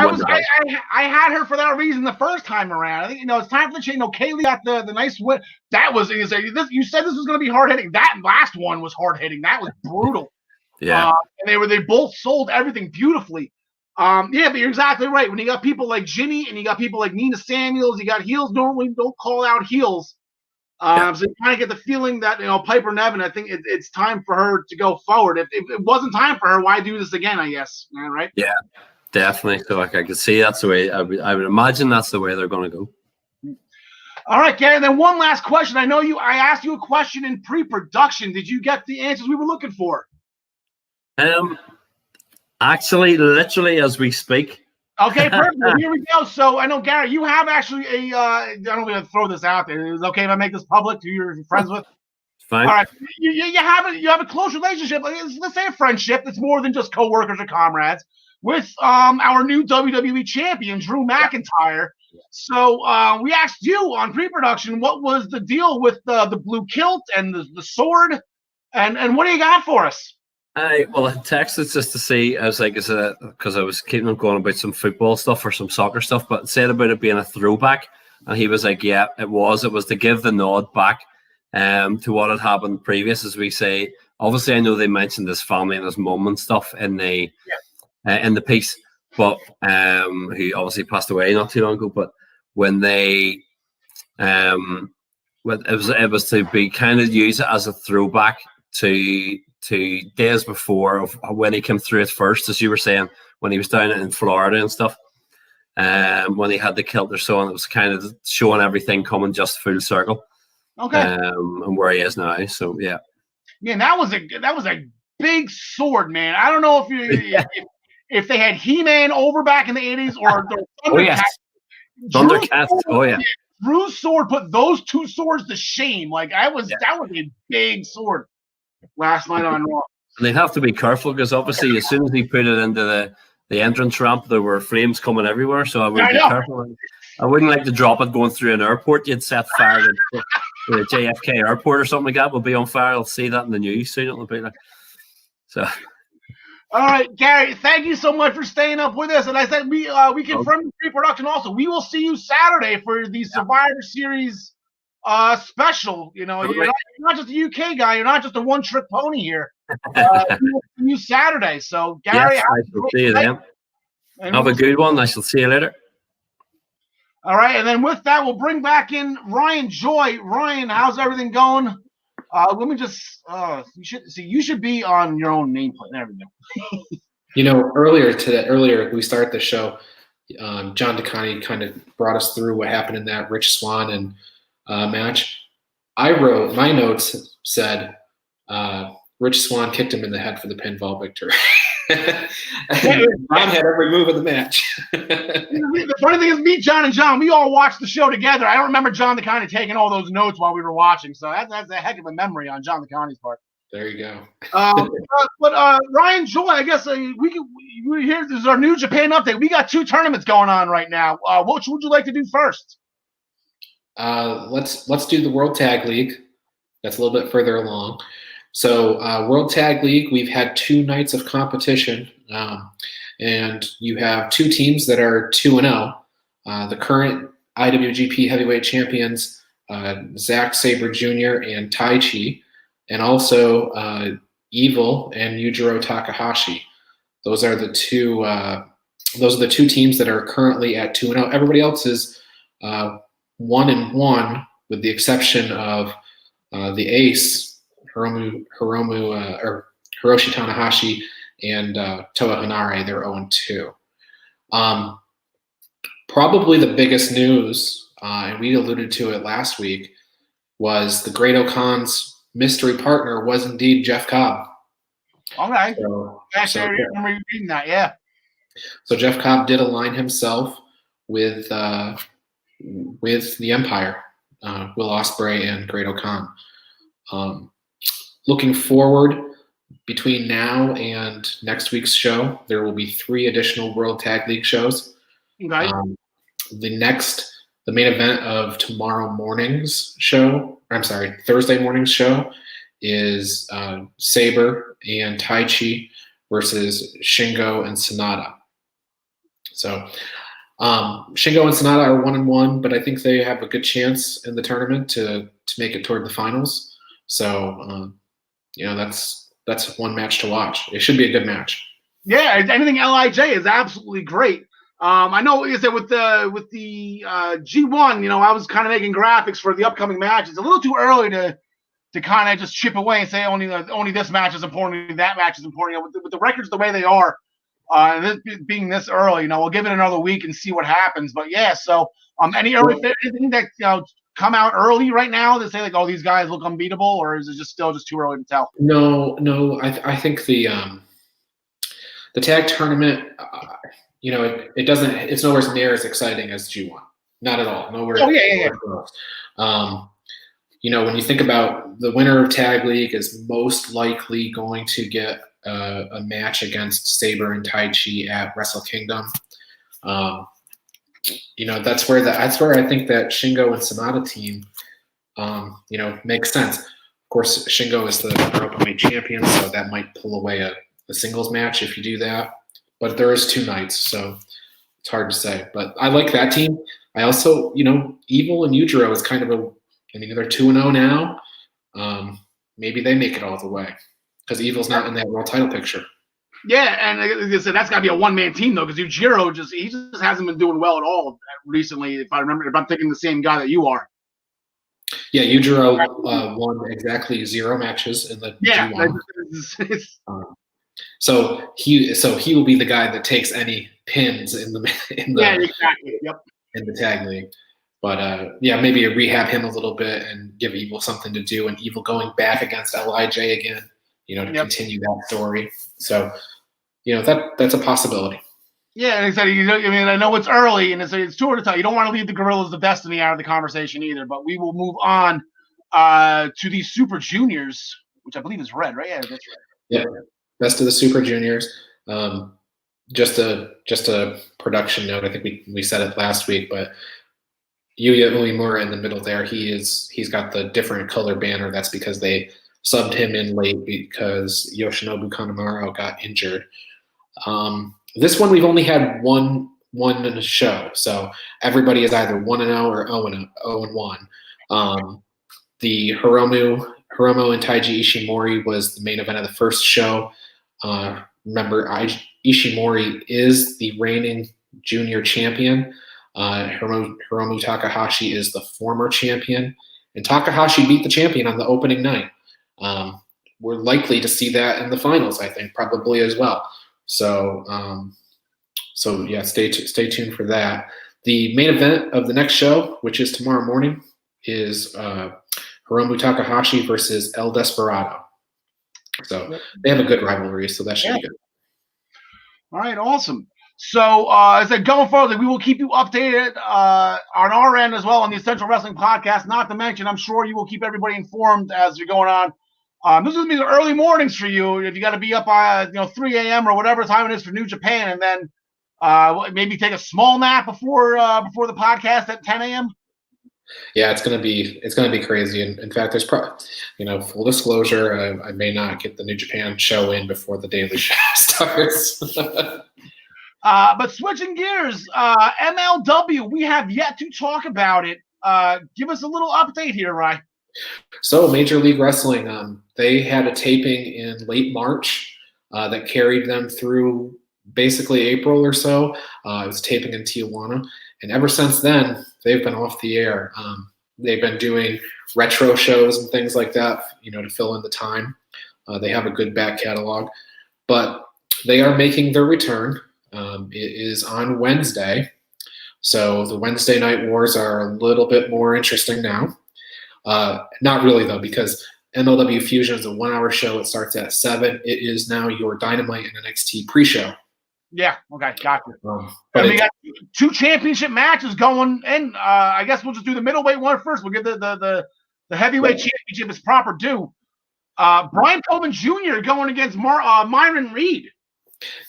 I had her for that reason the first time around. I think it's time for the change. Kaylee got the nice win. That was you said this was going to be hard hitting. That last one was hard hitting. That was brutal. Yeah, and they both sold everything beautifully. But you're exactly right. When you got people like Ginny and you got people like Nina Samuels, you got heels normally don't call out heels. So you kind of get the feeling that Piper Niven. I think it's time for her to go forward. If it wasn't time for her, why do this again? I guess, right? Yeah, definitely. So I could see that's the way. I would imagine that's the way they're going to go. All right, Gary. And then one last question. I asked you a question in pre-production. Did you get the answers we were looking for? Actually, literally as we speak. Okay, perfect. Here we go. So I know, Gary, you have actually I don't want to throw this out there. Is it okay if I make this public? Who you're friends with? It's fine. All right. You have a close relationship. Let's say a friendship that's more than just coworkers or comrades with our new WWE champion, Drew McIntyre. So we asked you on pre-production what was the deal with the blue kilt and the sword, and what do you got for us? I texted just to see. I was like, is it because I was keeping on going about some football stuff or some soccer stuff, but said about it being a throwback, and he was like, yeah, it was. It was to give the nod back to what had happened previous, as we say. Obviously, I know they mentioned his family and his mum and stuff in the piece, but who obviously passed away not too long ago. But when they it was to be kind of used as a throwback to days before of when he came through it first, as you were saying, when he was down in Florida and stuff, when he had the kilt or so, and it was kind of showing everything coming just full circle. Okay. And where he is now. So yeah. Yeah, that was a big sword, man. I don't know if they had He-Man over back in the 80s or the Thundercats. Thundercats. Oh yeah. Drew's sword put those two swords to shame. Like that was a big sword last night on Raw. And they'd have to be careful because obviously as soon as he put it into the entrance ramp, there were flames coming everywhere. So I would be careful. I wouldn't like to drop it going through an airport. You'd set fire to the JFK airport or something like that. Will be on fire. I'll see that in the news soon. It'll be like so. All right, Gary, thank you so much for staying up with us. And I said we confirmed the pre-production also. We will see you Saturday for the Survivor Series special. You're not just a UK guy. You're not just a one-trick pony here. We will see you Saturday. So, Gary, yes, I shall see you then. Have a good one. I shall see you later. All right, and then with that, we'll bring back in Ryan Joy. Ryan, how's everything going? Let me just you should be on your own nameplate. There we go. Earlier we started the show. John DeConnie kind of brought us through what happened in that Rich Swann and match. I wrote my notes said Rich Swann kicked him in the head for the pinfall victory. Ron had every move of the match. The funny thing is, me, John, and John, we all watched the show together. I don't remember John the Connie taking all those notes while we were watching, so that's a heck of a memory on John the Connie's part. There you go. But Ryan Joy, I guess we here. This is our New Japan update. We got 2 tournaments going on right now. Which would you like to do first? Let's do the World Tag League. That's a little bit further along. So World Tag League, we've had 2 nights of competition, and you have 2 teams that are 2-0. The current IWGP Heavyweight Champions, Zack Sabre Jr. and Taichi, and also Evil and Yujiro Takahashi. Those are the 2. Those are the 2 teams that are currently at 2-0. Everybody else is 1-1, with the exception of the ace Hiroshi Tanahashi and Toa Hanare. They're 0-2. Probably the biggest news, and we alluded to it last week, was the Great Okan's mystery partner was indeed Jeff Cobb. All right. So I remember reading that, yeah. So Jeff Cobb did align himself with the Empire, Will Ospreay and Great Okan. Looking forward, between now and next week's show, there will be 3 additional World Tag League shows. Okay. The main event of tomorrow morning's show, Thursday morning's show, is Sabre and Taichi versus Shingo and Sonata. So Shingo and Sonata are 1-1, but I think they have a good chance in the tournament to make it toward the finals. So that's one match to watch. It should be a good match. Yeah, anything LIJ is absolutely great. I know is that with the G1, I was kind of making graphics for the upcoming match. It's a little too early to kind of just chip away and say only this match is important, only that match is important. With the records the way they are, and this being this early, we'll give it another week and see what happens. But yeah, so anything that come out early right now that say like, oh, these guys look unbeatable, or is it still too early to tell? No. I think the tag tournament, it doesn't. It's nowhere near as exciting as G1. Not at all. Nowhere. Oh yeah. When you think about the winner of Tag League is most likely going to get a match against Sabre and Taichi at Wrestle Kingdom. That's where I think that Shingo and Sonata team, makes sense. Of course, Shingo is the Openweight champion, so that might pull away a singles match if you do that. But there is 2 nights, so it's hard to say. But I like that team. I also, Evil and Yujiro is kind of they're 2-0 now. Maybe they make it all the way because Evil's not in that world title picture. Yeah, and like I said, that's got to be a one-man team though, because Yujiro just hasn't been doing well at all recently. If I'm thinking the same guy that you are. Yeah, Yujiro won exactly 0 matches in the G1. So he will be the guy that takes any pins in the exactly. Yep. In the tag league. But maybe rehab him a little bit and give Evil something to do, and Evil going back against LIJ again, to continue that story. So, that's a possibility. Yeah, and exactly. I know it's early, and it's too early to tell. You don't want to leave the Gorillas of Destiny out of the conversation either. But we will move on to the Super Juniors, which I believe is red, right? Yeah, that's red. Yeah, best of the Super Juniors. Just a production note. I think we said it last week, but Yuya Uemura in the middle there. He's got the different color banner. That's because they subbed him in late because Yoshinobu Kanemaru got injured. This one we've only had one in the show, so everybody is either 1-0 or 0-1. The Hiromu and Taiji Ishimori was the main event of the first show. Remember, Ishimori is the reigning junior champion. Hiromu Takahashi is the former champion, and Takahashi beat the champion on the opening night. We're likely to see that in the finals, I think, probably as well. So yeah, stay tuned for that. The main event of the next show, which is tomorrow morning, is Hiromu Takahashi versus El Desperado. So they have a good rivalry, so that should be good. All right, awesome. So, as I said, going forward, we will keep you updated on our end as well on the Essential Wrestling Podcast. Not to mention, I'm sure you will keep everybody informed as you're going on. This is going to be the early mornings for you. If you got to be up 3 a.m. or whatever time it is for New Japan, and then maybe take a small nap before the podcast at 10 a.m. Yeah, it's gonna be crazy. And in fact, there's probably, full disclosure, I may not get the New Japan show in before the daily show starts. But switching gears, MLW, we have yet to talk about it. Give us a little update here, Rye. So Major League Wrestling, they had a taping in late March that carried them through basically April or so. It was taping in Tijuana. And ever since then, they've been off the air. They've been doing retro shows and things like that, to fill in the time. They have a good back catalog. But they are making their return. It is on Wednesday. So the Wednesday Night Wars are a little bit more interesting now. Not really, though, because MLW Fusion is a 1-hour show. It starts at 7. It is now your Dynamite and NXT pre-show. Yeah, okay, gotcha. And we got 2 championship matches going in. I guess we'll just do the middleweight one first. We'll give the heavyweight championship its proper due. Brian Pillman Jr. going against Myron Reed.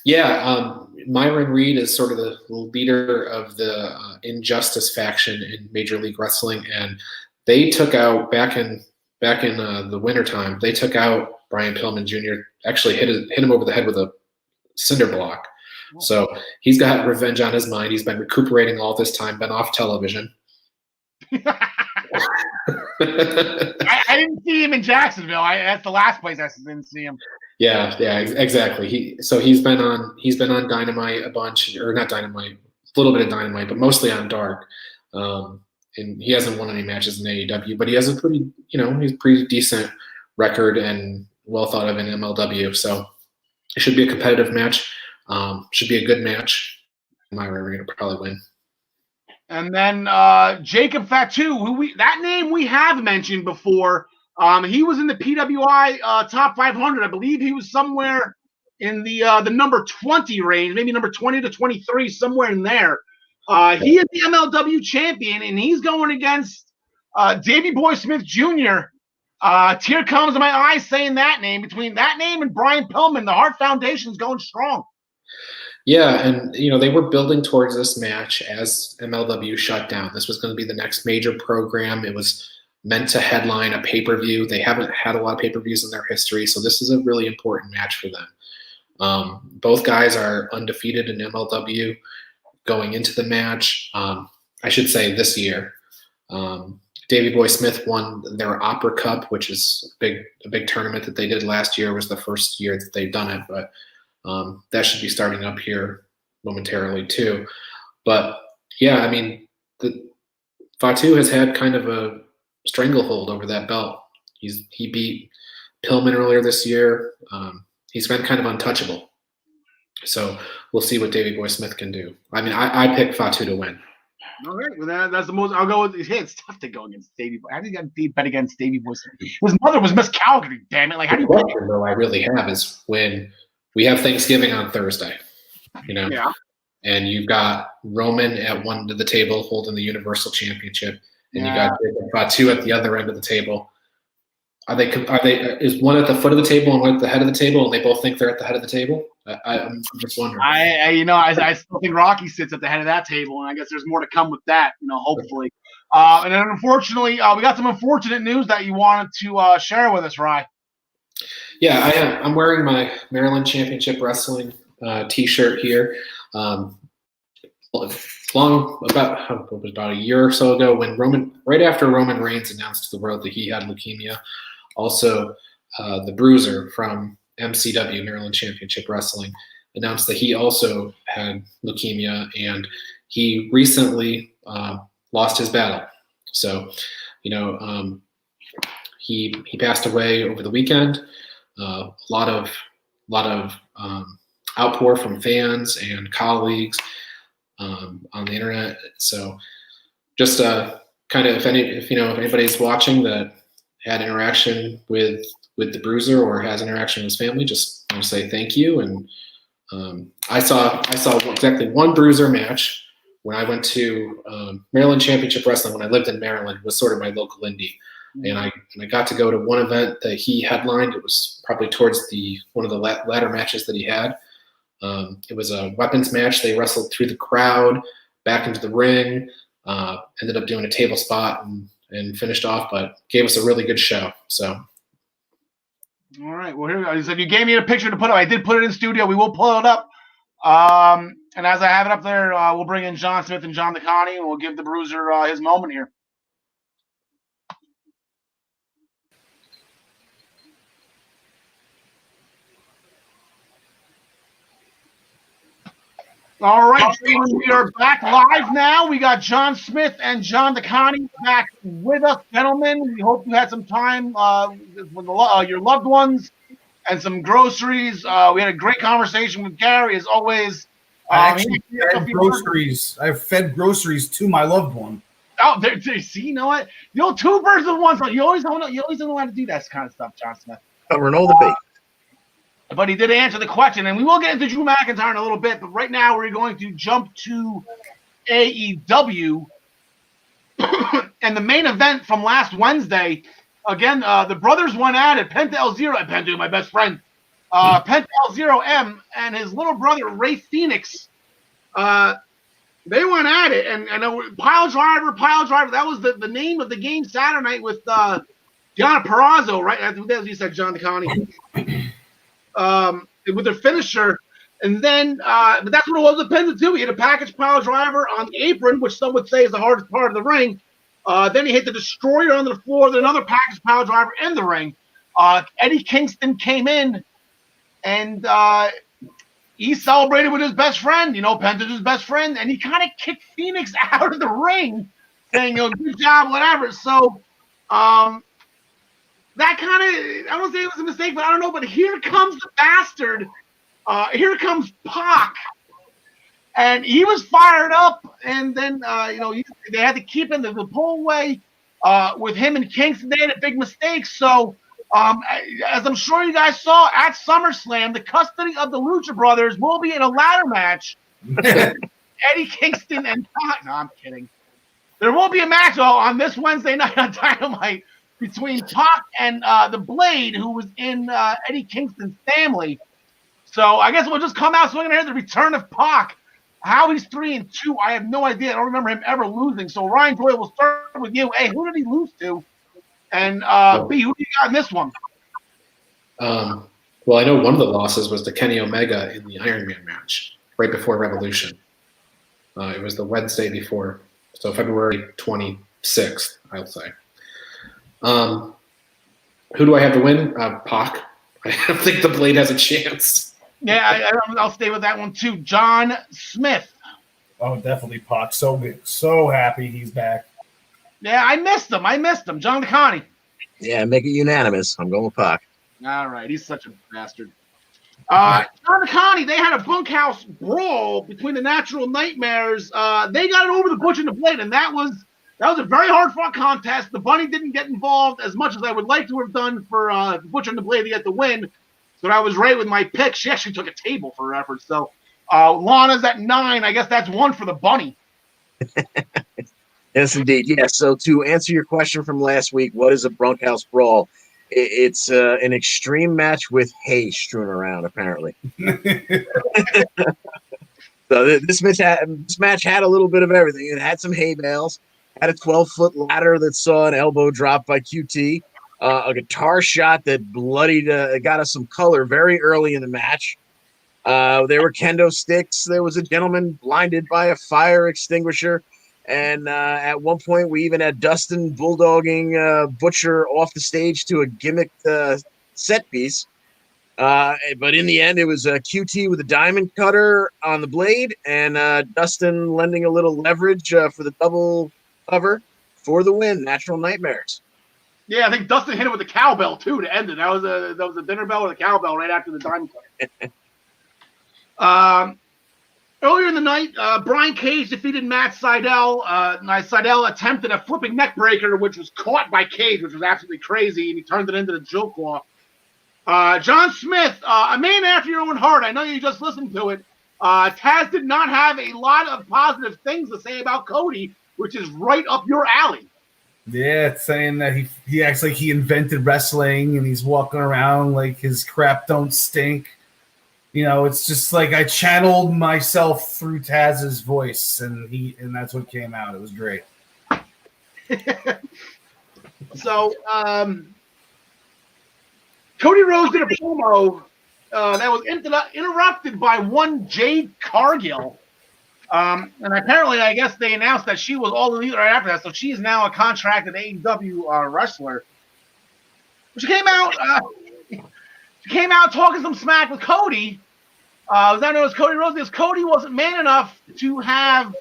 Yeah, Myron Reed is sort of the leader of the Injustice faction in Major League Wrestling, and they took out back in the wintertime. They took out Brian Pillman Jr. Actually hit him over the head with a cinder block. So he's got revenge on his mind. He's been recuperating all this time, been off television. I didn't see him in Jacksonville. That's the last place I didn't see him. Yeah, exactly. He's been on Dynamite a bunch, or not Dynamite, a little bit of Dynamite, but mostly on Dark. And he hasn't won any matches in AEW, but he has a pretty decent record and well thought of in MLW. So it should be a competitive match. Should be a good match. Myra Reed will probably win. And then Jacob Fatu, that name we have mentioned before. He was in the PWI top 500. I believe he was somewhere in the number 20 range, maybe number 20 to 23, somewhere in there. He is the MLW champion, and he's going against Davey Boy Smith Jr. Tear comes to my eyes saying that name. Between that name and Brian Pillman, the Hart Foundation's going strong. Yeah, and they were building towards this match as MLW shut down. This was going to be the next major program. It was meant to headline a pay-per-view. They haven't had a lot of pay-per-views in their history, so this is a really important match for them. Both guys are undefeated in MLW going into the match. I should say this year. Davey Boy Smith won their Opera Cup, which is a big tournament that they did last year. It was the first year that they've done it, but that should be starting up here momentarily too. But yeah, I mean, Fatu has had kind of a stranglehold over that belt. He beat Pillman earlier this year. He's been kind of untouchable. So we'll see what Davey Boy Smith can do. I mean, I picked Fatu to win. All right, well that's the most. I'll go with. Yeah, it's tough to go against Davey Boy. How do you got bet against Davey Boy Smith? His mother was Miss Calgary. Damn it! Like, how do you? The question, though, I really have is when we have Thanksgiving on Thursday. Yeah. And you've got Roman at one end of the table holding the Universal Championship, and you got Fatu at the other end of the table. Is one at the foot of the table and one at the head of the table, and they both think they're at the head of the table? I'm just wondering. I still think Rocky sits at the head of that table, and I guess there's more to come with that. Hopefully. And then unfortunately, we got some unfortunate news that you wanted to share with us, Rye. Yeah, I'm wearing my Maryland Championship Wrestling T-shirt here. About a year or so ago, when right after Roman Reigns announced to the world that he had leukemia, also the Bruiser from MCW, Maryland Championship Wrestling, announced that he also had leukemia, and he recently lost his battle. So, he passed away over the weekend. A lot of outpour from fans and colleagues on the internet. So just kind of if anybody's watching that had interaction with the Bruiser or has interaction with his family, just want to say thank you, and I saw exactly one bruiser match when I went to Maryland Championship Wrestling when I lived in Maryland. It was sort of my local indie. And I got to go to one event that he headlined. It was probably towards one of the latter matches that he had. It was a weapons match. They wrestled through the crowd, back into the ring, ended up doing a table spot and finished off, but gave us a really good show. So. All right. Well, here we go. So you gave me a picture to put up. I did put it in studio. We will pull it up. And as I have it up there, we'll bring in John Smith and John DeConnie, and we'll give the Bruiser his moment here. All right, we are back live now. We got John Smith and John DeConnie back with us, gentlemen. We hope you had some time with your loved ones and some groceries. We had a great conversation with Gary, as always. I've fed groceries to my loved one. Oh, see, you know what? You know, two birds with one stone. You always don't know how to do that kind of stuff, John Smith. Covering all the bait. But he did answer the question, and we will get into Drew McIntyre in a little bit. But right now, we're going to jump to AEW and the main event from last Wednesday. Again, the brothers went at it. Penta El Zero, Penta, my best friend, Penta El Zero M, and his little brother Ray Phoenix. They went at it, and Pile Driver. That was the name of the game Saturday night with Gianna Perrazzo, right? As you said, John DeConnie. With their finisher, and then but that's what it was with Penta too. He hit a package pile driver on the apron, which some would say is the hardest part of the ring. Then he hit the destroyer on the floor, then another package pile driver in the ring. Eddie Kingston came in, and he celebrated with his best friend. You know, Penta's his best friend, and he kind of kicked Phoenix out of the ring, saying, "You know, good job, whatever." So, that kind of, I don't say it was a mistake, but I don't know. But here comes the bastard. Here comes Pac. And he was fired up. And then, they had to keep him the pull away with him and Kingston. They had a big mistake. So, as I'm sure you guys saw at SummerSlam, the custody of the Lucha Brothers will be in a ladder match. Eddie Kingston and Pac. No, I'm kidding. There will be a match on this Wednesday night on Dynamite between Pac and the Blade, who was in Eddie Kingston's family. So I guess we'll just come out swinging here. The return of Pac. How he's 3-2, I have no idea. I don't remember him ever losing. So Ryan Doyle, we'll start with you. A, who did he lose to? And B, who do you got in this one? Well, I know one of the losses was to Kenny Omega in the Iron Man match right before Revolution. It was the Wednesday before, so February 26th, I'll say. Who do I have to win? Pac. I don't think the Blade has a chance. Yeah, I'll stay with that one too. John Smith. Oh, definitely Pac. So good. So happy he's back. Yeah, I missed him. John DeConnie. Yeah, make it unanimous. I'm going with Pac. All right, he's such a bastard. John DeConnie, they had a bunkhouse brawl between the Natural Nightmares. They got it over the Butcher and the Blade, and that was a very hard-fought contest. The Bunny didn't get involved as much as I would like to have done for the Butcher and the Blade to get the win. So I was right with my pick. She actually took a table for her efforts. So Lana's at 9. I guess that's 1 for the Bunny. Yes, indeed. Yes. So to answer your question from last week, what is a bunkhouse brawl? It's an extreme match with hay strewn around, apparently. So this match had a little bit of everything. It had some hay bales, had a 12-foot ladder that saw an elbow drop by QT, a guitar shot that bloodied, got us some color very early in the match. There were kendo sticks. There was a gentleman blinded by a fire extinguisher. And at one point, we even had Dustin bulldogging Butcher off the stage to a gimmicked set piece. But in the end, it was QT with a diamond cutter on the Blade and Dustin lending a little leverage for the double cover for the win. Natural Nightmares. Yeah, I think Dustin hit it with a cowbell too to end it. That was a dinner bell with a cowbell right after the diamond cutter. Earlier in the night, Brian Cage defeated Matt Sydal. Sydal attempted a flipping neck breaker, which was caught by Cage, which was absolutely crazy, and he turned it into the Joe Claw. John Smith, a man after your own heart. I know you just listened to it. Taz did not have a lot of positive things to say about Cody, which is right up your alley. Yeah, it's saying that he acts like he invented wrestling and he's walking around like his crap don't stink. You know, it's just like I channeled myself through Taz's voice, and that's what came out. It was great. So, Cody Rhodes did a promo that was interrupted by one Jade Cargill. And apparently, I guess they announced that she was all elite right after that, so she is now a contracted AEW wrestler. She came out talking some smack with Cody. Was that known as Cody Rhodes? Because Cody wasn't man enough to have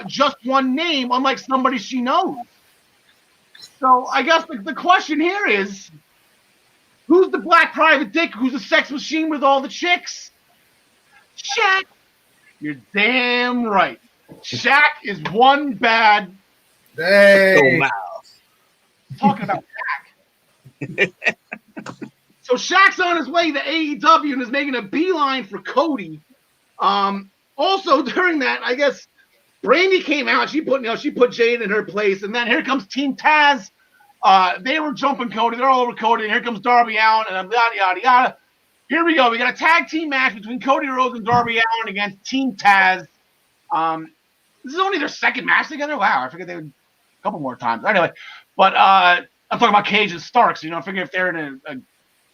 just one name, unlike somebody she knows. So I guess the question here is, who's the black private dick who's a sex machine with all the chicks? Shaq. You're damn right. Shaq is one bad. Hey. Talking about Shaq. So Shaq's on his way to AEW and is making a beeline for Cody. Also during that, I guess Brandy came out. She put Jade in her place, and then here comes Team Taz. They were jumping Cody. They're all over Cody, and here comes Darby Allin, and yada yada yada. Here we go. We got a tag team match between Cody Rhodes and Darby Allin against Team Taz. This is only their second match together. Wow, I figured they would a couple more times. Anyway, but I'm talking about Cage and Starks. I figure if they're in a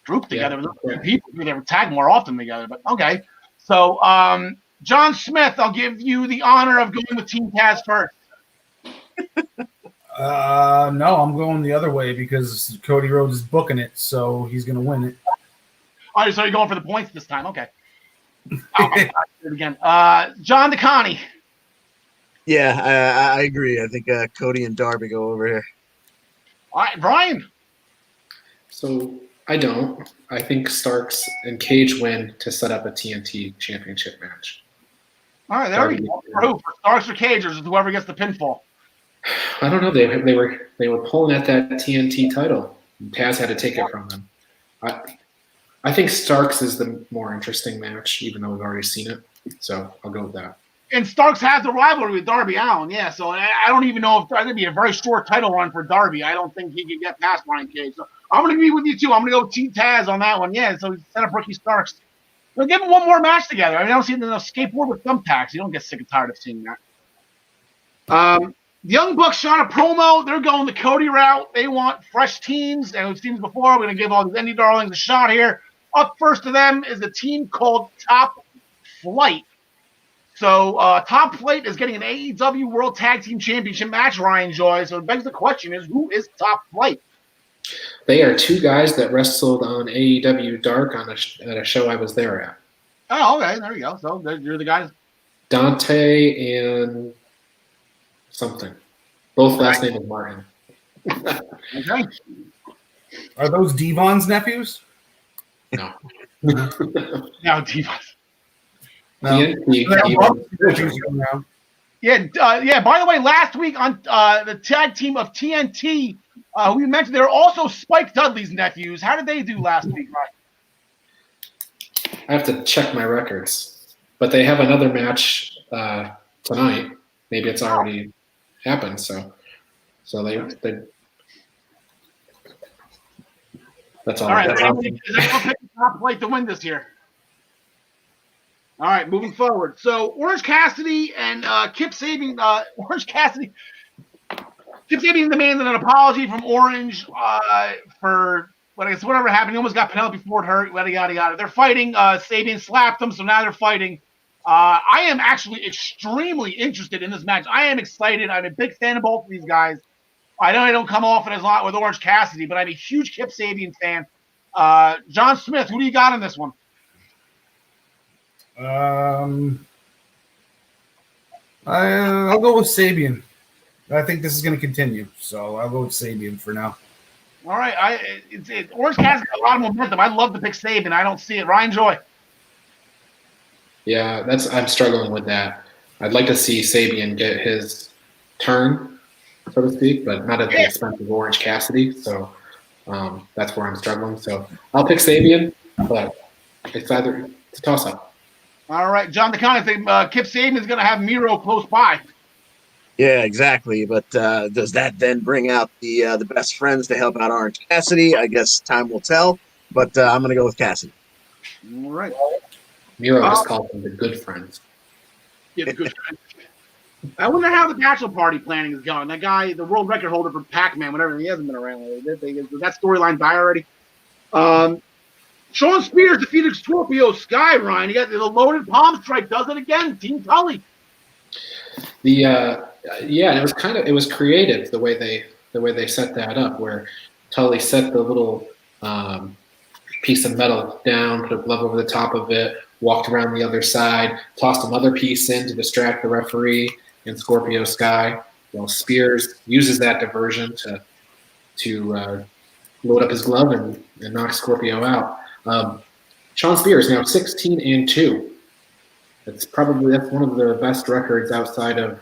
group together with people, they would tag more often together. But okay. So, John Smith, I'll give you the honor of going with Team Taz first. No, I'm going the other way because Cody Rhodes is booking it, so he's going to win it. All right, so you're going for the points this time. Okay. Again. John DeConnie. Yeah, I agree. I think Cody and Darby go over here. All right, Brian. So I don't. I think Starks and Cage win to set up a TNT championship match. All right, there we go. For who? For Starks or Cage, or whoever gets the pinfall? I don't know. They were pulling at that TNT title. Taz had to take it from them. I think Starks is the more interesting match, even though we've already seen it. So I'll go with that. And Starks has the rivalry with Darby Allin, yeah. So I don't even know if it's going to be a very short title run for Darby. I don't think he can get past Brian Cage. So I'm going to be with you too. I'm going to go with Team Taz on that one. Yeah, so set up Ricky Starks. We'll give him one more match together. I don't see enough skateboard with thumbtacks. You don't get sick and tired of seeing that. The Young Bucks shot a promo. They're going the Cody route. They want fresh teams. And we've seen this before. We're going to give all these indie darlings a shot here. Up first to them is a team called Top Flight. So Top Flight is getting an AEW World Tag Team Championship match, Ryan Joy. So it begs the question is, who is Top Flight? They are two guys that wrestled on AEW Dark at a show I was there at. Oh, okay. There you go. So you're the guys. Dante and something. Both last name is Martin. Okay. Are those Devon's nephews? No. No, Divas. No. Yeah. By the way, last week on the tag team of TNT, who you mentioned, there are also Spike Dudley's nephews. How did they do last week, Ryan? I have to check my records, but they have another match tonight. Maybe it's already happened. So they that's all. All right. Is anyone picking Top Flight to win this year? All right, moving forward. So Orange Cassidy and Kip Sabian. Kip Sabian demanded an apology from Orange for whatever happened. He almost got Penelope Ford hurt. Yada yada yada. They're fighting. Sabian slapped him, so now they're fighting. I am actually extremely interested in this match. I am excited. I'm a big fan of both of these guys. I know I don't come often as a lot with Orange Cassidy, but I'm a huge Kip Sabian fan. John Smith, who do you got in this one? I'll go with Sabian. I think this is going to continue, so I'll go with Sabian for now. All right, Orange Cassidy got a lot of momentum. I'd love to pick Sabian. I don't see it. Ryan Joy. Yeah, I'm struggling with that. I'd like to see Sabian get his turn, so to speak, but not at the expense of Orange Cassidy. So That's where I'm struggling. So I'll pick Sabian, but it's a toss-up. All right, John DeCon, I think Kip Sabian's going to have Miro close by. Yeah, exactly. But does that then bring out the best friends to help out Orange Cassidy? I guess time will tell. But I'm going to go with Cassidy. All right. Miro just called them the good friends. Yeah, the good friends. I wonder how the bachelor party planning is going. That guy, the world record holder for Pac-Man, whatever, he hasn't been around lately. Did that storyline die already? Sean Spears defeated Scorpio Sky, Ryan. You got the loaded palm strike, does it again. Team Tully. It was creative the way they set that up, where Tully set the little piece of metal down, put a glove over the top of it, walked around the other side, tossed another piece in to distract the referee in Scorpio Sky. Well, Spears uses that diversion to load up his glove and knock Scorpio out. Sean Spears now 16-2. That's one of the best records outside of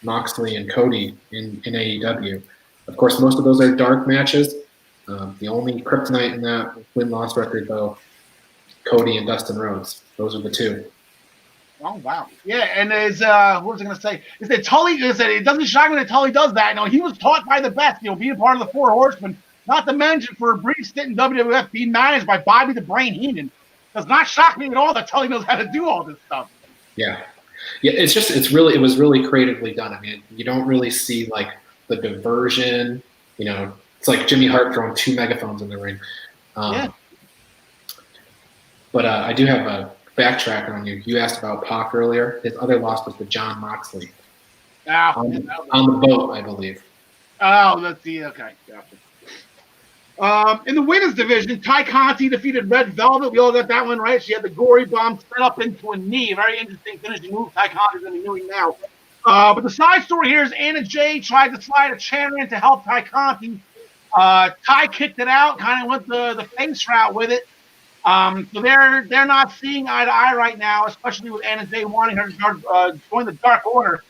Moxley and Cody in AEW. Of course, most of those are dark matches. The only kryptonite in that win-loss record, though, Cody and Dustin Rhodes. Those are the two. Oh, wow. Yeah, and what was I going to say? Is that Tully, it doesn't shock me that Tully does that. He was taught by the best, being part of the Four Horsemen, not to mention for a brief stint in WWF being managed by Bobby the Brain Heenan. Does not shock me at all that Tully knows how to do all this stuff. Yeah. Yeah, it was really creatively done. I mean, you don't really see like the diversion, it's like Jimmy Hart throwing 2 megaphones in the ring. Yeah. But I do have a backtrack on you. You asked about Pac earlier. His other loss was to John Moxley. On the boat, I believe. Oh, that's okay. Gotcha. In the women's division, Ty Conti defeated Red Velvet. We all got that one right. She had the gory bomb set up into a knee. Very interesting finishing move Ty Conti's going to be doing now. But the side story here is Anna Jay tried to slide a chair in to help Ty Conti. Ty kicked it out, kind of went the face route with it. So they're not seeing eye to eye right now, especially with Anna Jay wanting her to join the Dark Order.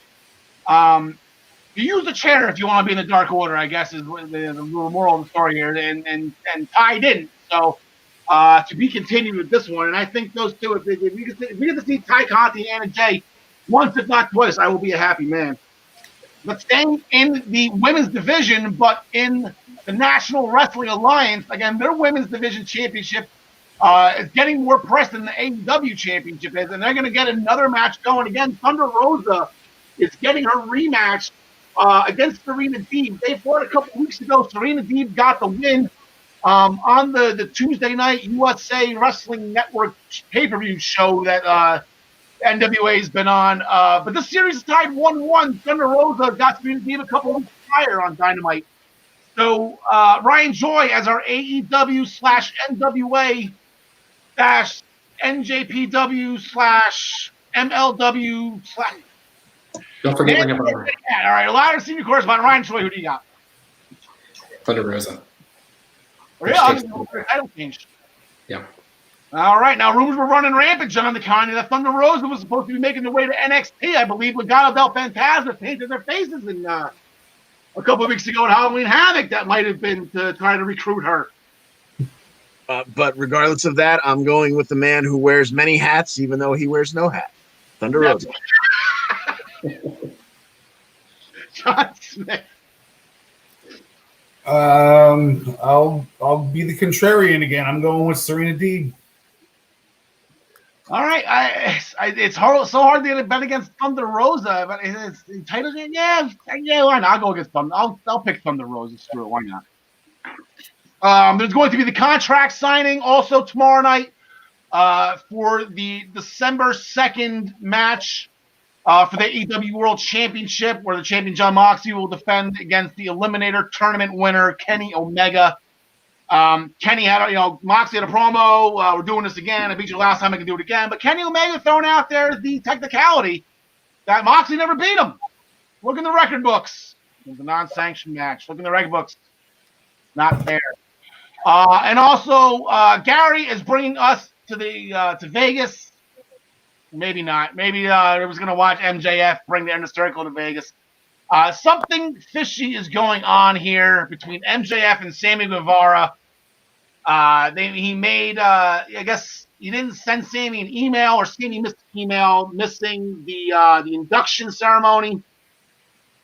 You use the chair if you want to be in the Dark Order, I guess, is the moral of the story here. And Ty didn't. So to be continued with this one. And I think those two, if we get to see Ty Conti and Anna Jay once, if not twice, I will be a happy man. But staying in the women's division, but in the National Wrestling Alliance, again, their women's division championship is getting more press than the AEW championship is, and they're going to get another match going. Again, Thunder Rosa is getting her rematch against Serena Deeb. They fought a couple weeks ago. Serena Deeb got the win on the Tuesday night USA Wrestling Network pay-per-view show that NWA has been on. But this series is tied 1-1. Thunder Rosa got Serena Deeb a couple weeks prior on Dynamite. So Ryan Joy as our AEW/NWA NJPW/MLW/ Don't forget Ring of Honor. All right, Ladder Senior Correspondent Ryan Choi, who do you got? Thunder Rosa. Title change. Yeah. All right, now rumors were running rampant, John DeConnie, that Thunder Rosa was supposed to be making their way to NXT. I believe Legado del Fantasma painted their faces in a couple of weeks ago at Halloween Havoc. That might have been to try to recruit her. But regardless of that, I'm going with the man who wears many hats, even though he wears no hat. Thunder Rosa. John Smith. I'll be the contrarian again. I'm going with Serena Deeb. All right, it's so hard to bet against Thunder Rosa, but it's title. Yeah, why not? I'll go against Thunder. I'll pick Thunder Rosa. Screw it, why not? There's going to be the contract signing also tomorrow night for the December 2nd match for the AEW World Championship, where the champion John Moxley will defend against the Eliminator Tournament winner Kenny Omega. Kenny had, Moxley had a promo. We're doing this again. I beat you last time. I can do it again. But Kenny Omega thrown out there as the technicality that Moxley never beat him. Look in the record books. It was a non-sanctioned match. Look in the record books. Not fair. And also, Gary is bringing us to Vegas. Maybe not. Maybe I was going to watch MJF bring the Inner Circle to Vegas. Something fishy is going on here between MJF and Sammy Guevara. He made, I guess he didn't send Sammy an email, or Sammy missed an email missing the induction ceremony.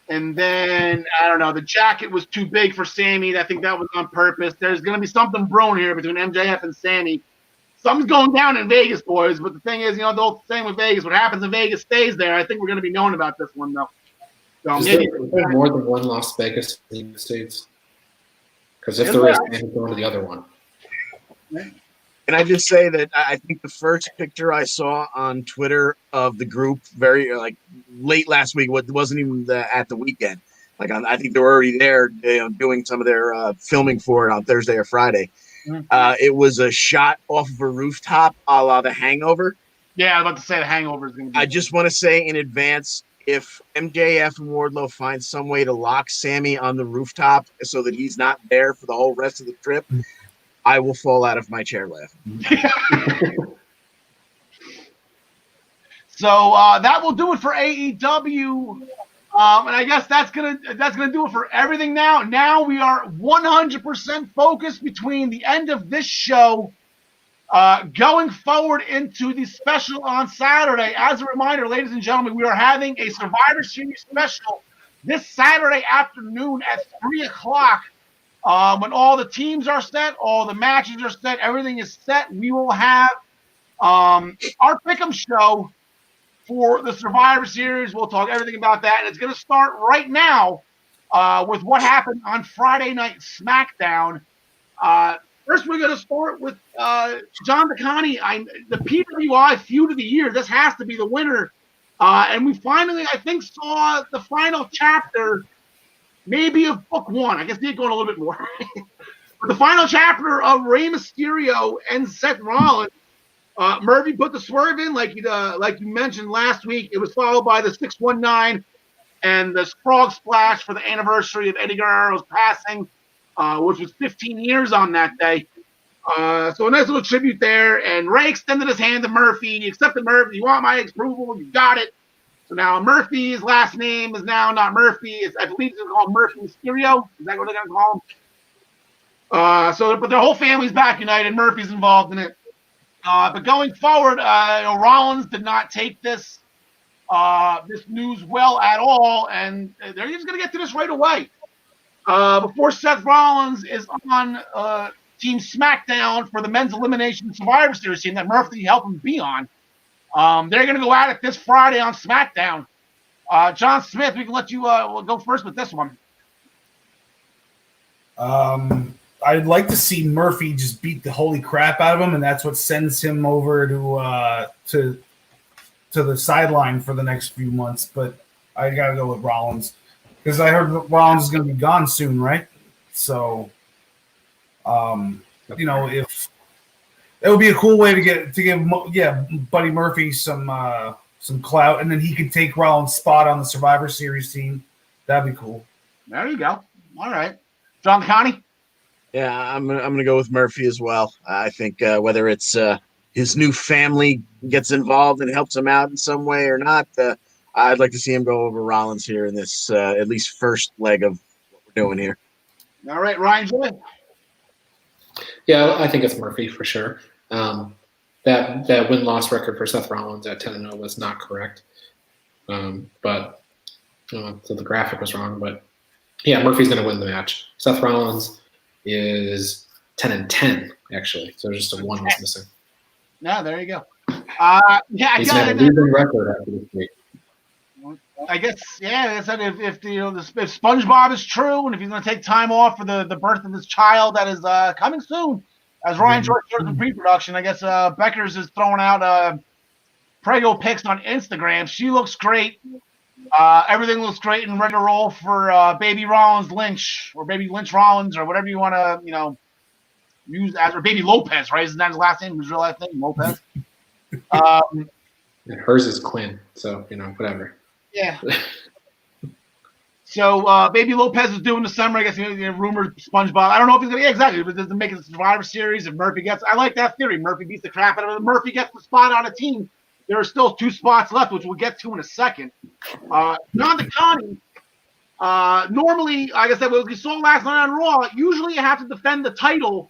And then, I don't know, the jacket was too big for Sammy. I think that was on purpose. There's going to be something brewing here between MJF and Sammy. Something's going down in Vegas, boys. But the thing is, the old thing with Vegas, what happens in Vegas stays there. I think we're going to be knowing about this one, though. So Is maybe there more than one Las Vegas in the States? Because if there is, maybe go to the other one. Can I just say that I think the first picture I saw on Twitter of the group very late last week, wasn't even at the weekend. I think they were already there doing some of their filming for it on Thursday or Friday. It was a shot off of a rooftop a la The Hangover. Yeah, I was about to say The Hangover is going to be. I just want to say in advance, if MJF and Wardlow find some way to lock Sammy on the rooftop so that he's not there for the whole rest of the trip, I will fall out of my chair laughing. So that will do it for AEW, and I guess that's gonna do it for everything now. Now we are 100% focused between the end of this show, going forward into the special on Saturday. As a reminder, ladies and gentlemen, we are having a Survivor Series special this Saturday afternoon at 3:00. When all the teams are set, all the matches are set, everything is set, we will have our Pick'em show for the Survivor Series. We'll talk everything about that. And it's going to start right now with what happened on Friday Night SmackDown. First, we're going to start with John DeConnie. The PWI Feud of the Year. This has to be the winner. And we finally, I think, saw the final chapter maybe of book one. I guess they're going a little bit more. But the final chapter of Rey Mysterio and Seth Rollins. Murphy put the swerve in, like you mentioned last week. It was followed by the 619 and the Frog Splash for the anniversary of Eddie Guerrero's passing, which was 15 years on that day. So a nice little tribute there. And Rey extended his hand to Murphy. He accepted Murphy. You want my approval? You got it. So now Murphy's last name is now not Murphy. I believe it's called Murphy Mysterio. Is that what they're going to call him? But their whole family's back united. Murphy's involved in it. But going forward, Rollins did not take this news well at all, and they're just going to get to this right away. Before Seth Rollins is on Team SmackDown for the Men's Elimination Survivor Series team that Murphy helped him be on, they're going to go at it this Friday on SmackDown. John Smith, we can let you go first with this one. I'd like to see Murphy just beat the holy crap out of him, and that's what sends him over to the sideline for the next few months. But I got to go with Rollins because I heard Rollins is going to be gone soon, right? So, if it would be a cool way to give Buddy Murphy some clout, and then he could take Rollins' spot on the Survivor Series team. That'd be cool. There you go. All right, John Connie. Yeah, I'm gonna go with Murphy as well. I think whether it's his new family gets involved and helps him out in some way or not, I'd like to see him go over Rollins here in this at least first leg of what we're doing here. All right, Ryan Joy. Yeah, I think it's Murphy for sure. That win-loss record for Seth Rollins at 10-0 was not correct, but so the graphic was wrong. But yeah, Murphy's going to win the match. Seth Rollins is 10-10 actually, so just a 1 was missing. No, there you go. He's got a losing record after this week. I guess, yeah. If if SpongeBob is true, and if he's going to take time off for the birth of his child that is coming soon, as Ryan George starts in pre-production, I guess Becker's is throwing out Prego pics on Instagram. She looks great. Everything looks great and ready to roll for Baby Rollins Lynch, or Baby Lynch Rollins, or whatever you want to, use as, or Baby Lopez, right? Isn't that his last name? His real last name, Lopez. And hers is Quinn, so whatever. Yeah. So Baby Lopez is doing the summer. I guess rumored SpongeBob. I don't know if he's gonna. Yeah, exactly. But does it make it a Survivor Series if Murphy gets? I like that theory. Murphy beats the crap out of him. Murphy gets the spot on a team. There are still 2 spots left, which we'll get to in a second. John DeConnie, Normally, like I said, what we saw last night on Raw, usually you have to defend the title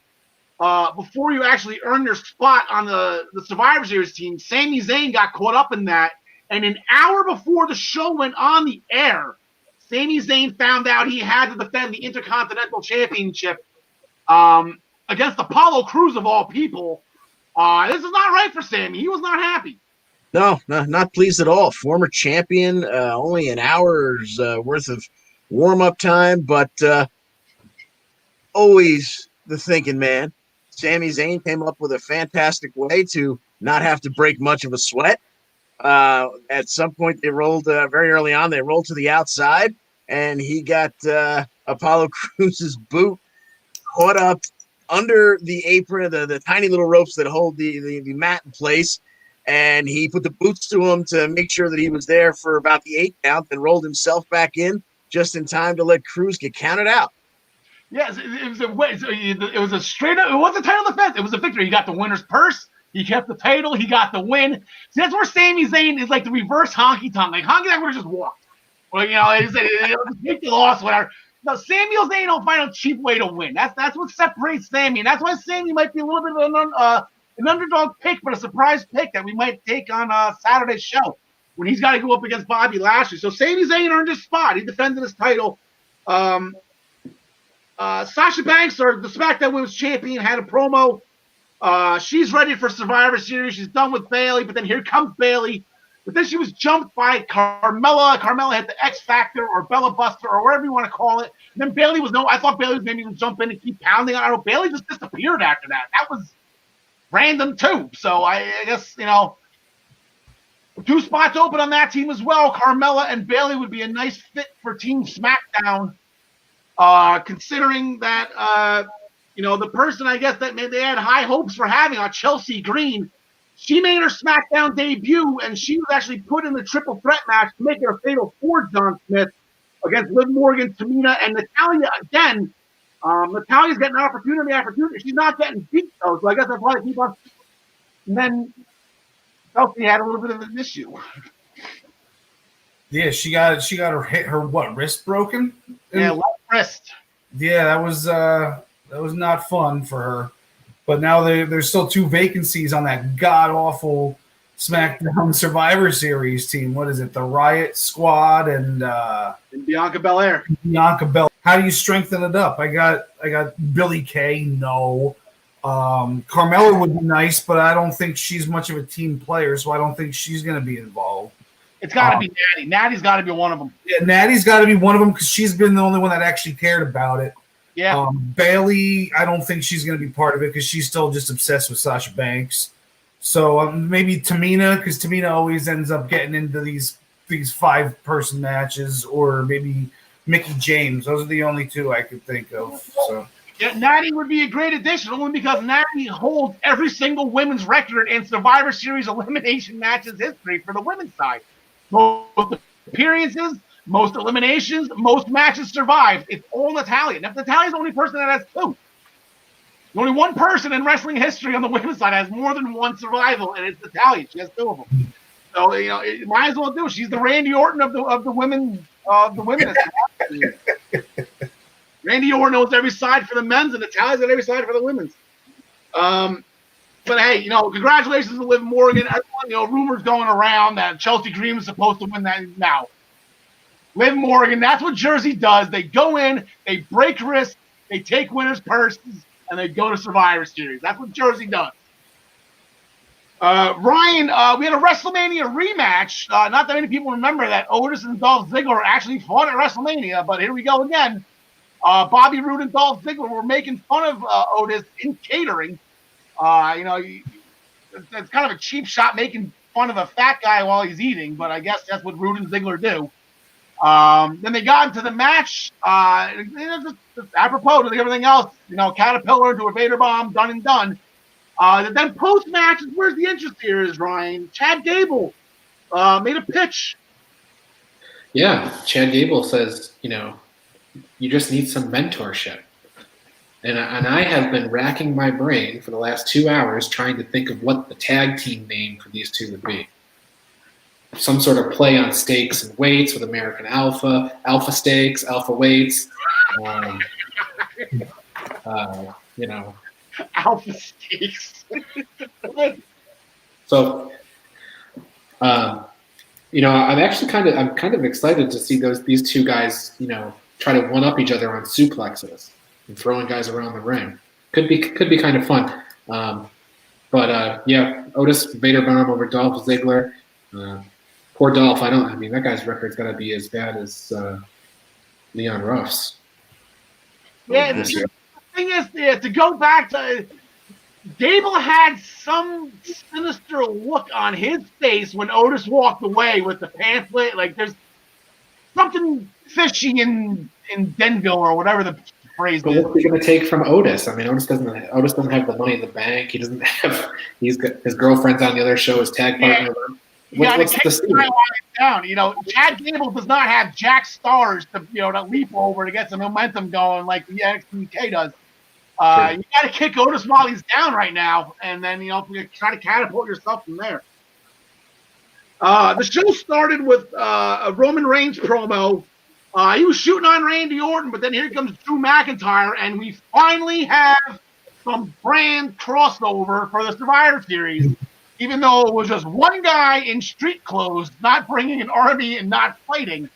before you actually earn your spot on the Survivor Series team. Sami Zayn got caught up in that, and an hour before the show went on the air, Sami Zayn found out he had to defend the Intercontinental Championship against Apollo Crews of all people. This is not right for Sami. He was not happy. No, not pleased at all. Former champion, only an hour's worth of warm-up time, but always the thinking man. Sami Zayn came up with a fantastic way to not have to break much of a sweat. At some point, they rolled very early on. They rolled to the outside, and he got Apollo Crews' boot caught up under the apron, the tiny little ropes that hold the mat in place. And he put the boots to him to make sure that he was there for about the 8 count, and rolled himself back in just in time to let Crews get counted out. Yes, it was a straight up. It wasn't a title defense. It was a victory. He got the winner's purse. He kept the title. He got the win. See, that's where Sami Zayn is like the reverse Honky Tonk. Like Honky Tonk would have just walked. Well, he said, take the loss, whatever. No, Samuel Zayn don't find a cheap way to win. That's what separates Sami, and that's why Sami might be a little bit of an underdog pick, but a surprise pick that we might take on Saturday's show when he's got to go up against Bobby Lashley. So Sami Zayn earned his spot. He defended his title. Sasha Banks, or the SmackDown Women's Champion, had a promo. She's ready for Survivor Series. She's done with Bayley, but then here comes Bayley. But then she was jumped by Carmella. Carmella had the X Factor or Bella Buster or whatever you want to call it. And then Bayley was I thought Bayley was maybe going to jump in and keep pounding. I don't know. Bayley just disappeared after that. That was random too. So I guess, 2 spots open on that team as well. Carmella and Bayley would be a nice fit for Team SmackDown, considering that, the person I guess that they had high hopes for having on Chelsea Green, she made her SmackDown debut, and she was actually put in the triple threat match to make it a fatal for John Smith against Liv Morgan, Tamina, and Natalya again. Natalia's getting opportunity after opportunity. She's not getting beat, though, so I guess that's why they keep on. And then Chelsea had a little bit of an issue. Yeah, she got her wrist broken? Yeah, left wrist. Yeah, that was not fun for her. But now there's still 2 vacancies on that god-awful SmackDown Survivor Series team. What is it? The Riot Squad and Bianca Belair. How do you strengthen it up? I got Billie Kay. No. Carmella would be nice, but I don't think she's much of a team player, so I don't think she's going to be involved. It's got to be Natty. Natty's got to be one of them. Yeah, Natty's got to be one of them because she's been the only one that actually cared about it. Yeah. Bayley, I don't think she's going to be part of it because she's still just obsessed with Sasha Banks. So maybe Tamina, because Tamina always ends up getting into these 5-person matches, or maybe Mickie James. Those are the only 2 I could think of. So. Yeah, Natty would be a great addition, only because Natty holds every single women's record in Survivor Series elimination matches history for the women's side. Most appearances, most eliminations, most matches survived. It's all Natalya. Now, Natalya's the only person that has 2. Only one person in wrestling history on the women's side has more than 1 survival, and it's Natalya. She has 2 of them. So it might as well do. She's the Randy Orton of the women. Randy Orton knows every side for the men's, and Natalya's on every side for the women's. But hey, congratulations to Liv Morgan. Everyone, rumors going around that Chelsea Green was supposed to win that. Now, Liv Morgan, that's what Jersey does. They go in, they break wrists, they take winners' purses, and they go to Survivor Series. That's what Jersey does. Ryan, we had a WrestleMania rematch. Not that many people remember that Otis and Dolph Ziggler actually fought at WrestleMania, but here we go again. Bobby Roode and Dolph Ziggler were making fun of Otis in catering. It's kind of a cheap shot making fun of a fat guy while he's eating, but I guess that's what Roode and Ziggler do. Then they got into the match. Just apropos to everything else, Caterpillar into a Vader bomb, done and done. Then post-match, where's the interest here is, Ryan? Chad Gable made a pitch. Yeah, Chad Gable says, you just need some mentorship. And I have been racking my brain for the last 2 hours trying to think of what the tag team name for these 2 would be. some sort of play on stakes and weights with American Alpha, Alpha Stakes, Alpha Weights. You know, Alpha Stakes. so you know, I'm kind of excited to see these two guys, you know, try to one up each other on suplexes and throwing guys around the ring. Could be kind of fun. But yeah, Otis Vader-Bonham over Dolph Ziggler. Poor Dolph. I mean, that guy's record's got to be as bad as Leon Ruff's. Yeah, the thing is, to go back to Gable had some sinister look on his face when Otis walked away with the pamphlet. Like there's something fishy in Denville or whatever the phrase is. But what's he going to take from Otis? I mean, Otis doesn't have the money in the bank. He doesn't have. He's got his girlfriend's on the other show. His tag partner. What's the scene? Down. You know, Chad Gable does not have Jack Stars to leap over to get some momentum going like the NXT UK does. You got to kick Otis while he's down right now, and then try to catapult yourself from there. The show started with a Roman Reigns promo. He was shooting on Randy Orton, but then here comes Drew McIntyre, and we finally have some brand crossover for the Survivor Series. Even though it was just one guy in street clothes, not bringing an army and not fighting.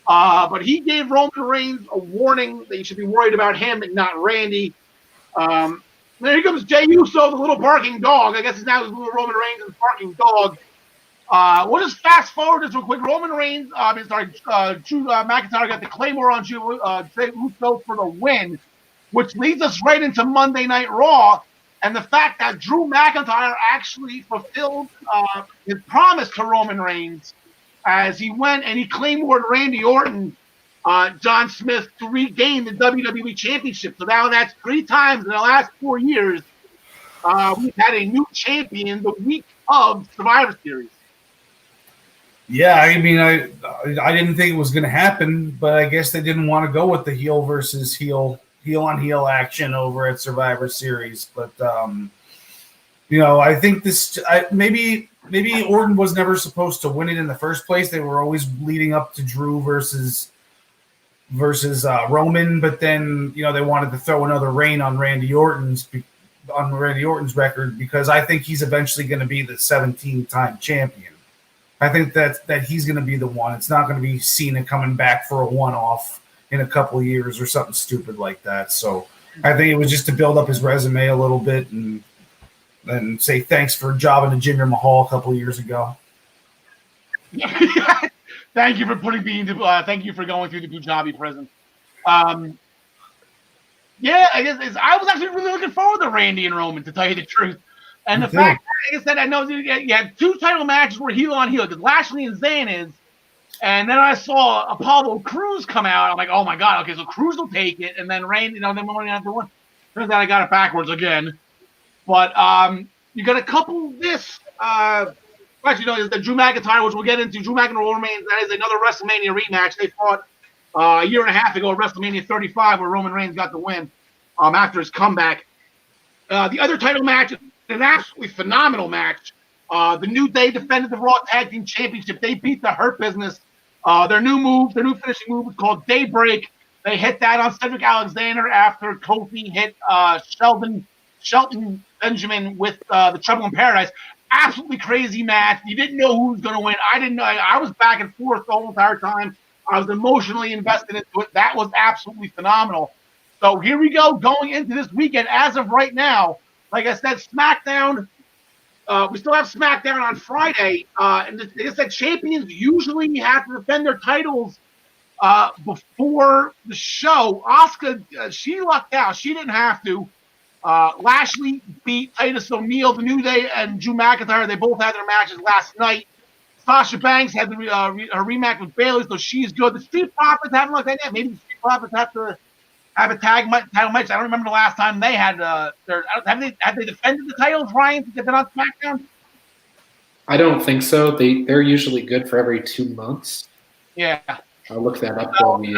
But he gave Roman Reigns a warning that you should be worried about him and not Randy. There comes Jey Uso, the little barking dog. I guess it's now Roman Reigns' barking dog. We'll just fast forward this real quick. Roman Reigns, Drew McIntyre got the Claymore on Jey Uso for the win, which leads us right into Monday Night Raw. And the fact that Drew McIntyre actually fulfilled his promise to Roman Reigns as he went and he Claymored Randy Orton, John Smith, to regain the WWE Championship. So now that's 3 times in the last 4 years we've had a new champion the week of Survivor Series. Yeah, I mean, I didn't think it was going to happen, but I guess they didn't want to go with the heel versus heel on heel action over at Survivor Series. But I think maybe Orton was never supposed to win it in the first place. They were always leading up to Drew versus Roman, but then they wanted to throw another reign on Randy Orton's record because I think he's eventually going to be the 17-time champion. I think that he's going to be the one. It's not going to be Cena coming back for a one-off in a couple of years or something stupid like that. So I think it was just to build up his resume a little bit and say thanks for jobbing to Jinder Mahal a couple of years ago. Thank you for thank you for going through the Punjabi prison. Yeah, I guess I was actually really looking forward to Randy and Roman, to tell you the truth. And the fact, like I said, I know you had 2 title matches where heel on heel because Lashley and Zayn is. And then I saw Apollo Crews come out. I'm like, oh my god, okay, so Crews will take it, and then Randy, then only after one. Turns out I got it backwards again. But you got to couple this. Actually, the Drew McIntyre, which we'll get into. Drew McIntyre remains. That is another WrestleMania rematch. They fought a year and a half ago at WrestleMania 35, where Roman Reigns got the win after his comeback. The other title match, an absolutely phenomenal match. The New Day defended the Raw Tag Team Championship. They beat the Hurt Business. Their new finishing move is called Daybreak. They hit that on Cedric Alexander after Kofi hit Shelton Benjamin with the Trouble in Paradise. Absolutely crazy match. You didn't know who was going to win. I didn't know. I was back and forth the whole entire time. I was emotionally invested into it. That was absolutely phenomenal. So here we go, going into this weekend. As of right now, like I said, SmackDown. We still have SmackDown on Friday. And like I said, champions usually have to defend their titles before the show. Asuka, she lucked out. She didn't have to. Lashley beat Titus O'Neil, the New Day, and Drew McIntyre. They both had their matches last night. Sasha Banks had her rematch with Bayley, so she's good. The Street Profits haven't looked like that. Maybe the Street Profits have to have a title match. I don't remember the last time they had have they defended the titles, Ryan, since they've been on SmackDown? I don't think so. They're usually good for every 2 months. Yeah. I'll look that up while we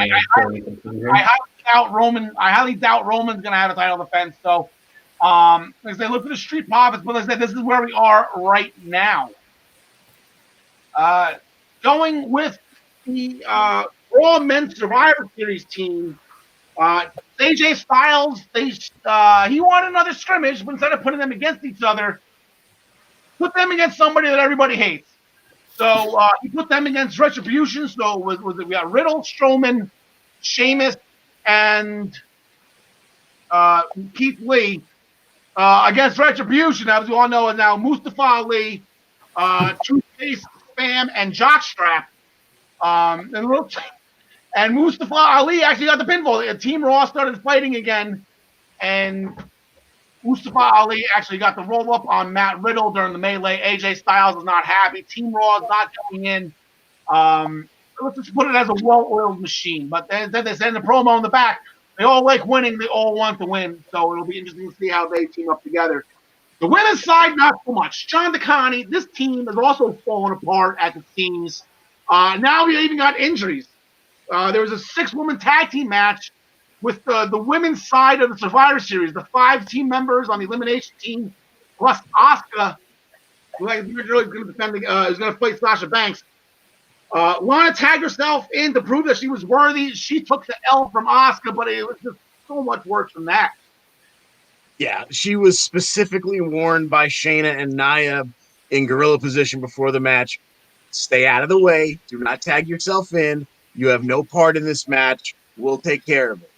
continue. I highly doubt Roman's going to have a title defense. So, as they look for the Street Profits, but as I said, this is where we are right now. Going with the Raw Men's Survivor Series team, AJ Styles, he won another scrimmage, but instead of putting them against each other, put them against somebody that everybody hates. So he put them against Retribution. So we got Riddle, Strowman, Sheamus, and Keith Lee against Retribution. As we all know, is now Mustafa Ali, Toothpaste, Spam, and Jockstrap. And Mustafa Ali actually got the pinfall. Team Raw started fighting again, and Mustafa Ali actually got the roll up on Matt Riddle during the melee. AJ Styles is not happy. Team Raw is not coming in. Let's just put it as a well-oiled machine. But then they said in the promo in the back, they all like winning. They all want to win. So it'll be interesting to see how they team up together. The women's side, not so much. John DeConnie, this team is also falling apart at the seams. Now we even got injuries. There was a 6-woman tag team match with the women's side of the Survivor Series. The 5 team members on the elimination team, plus Asuka, who is going to fight Sasha Banks. Lana tagged herself in to prove that she was worthy. She took the L from Asuka, but it was just so much worse than that. Yeah, she was specifically warned by Shayna and Nia in gorilla position before the match. Stay out of the way. Do not tag yourself in. You have no part in this match. We'll take care of it.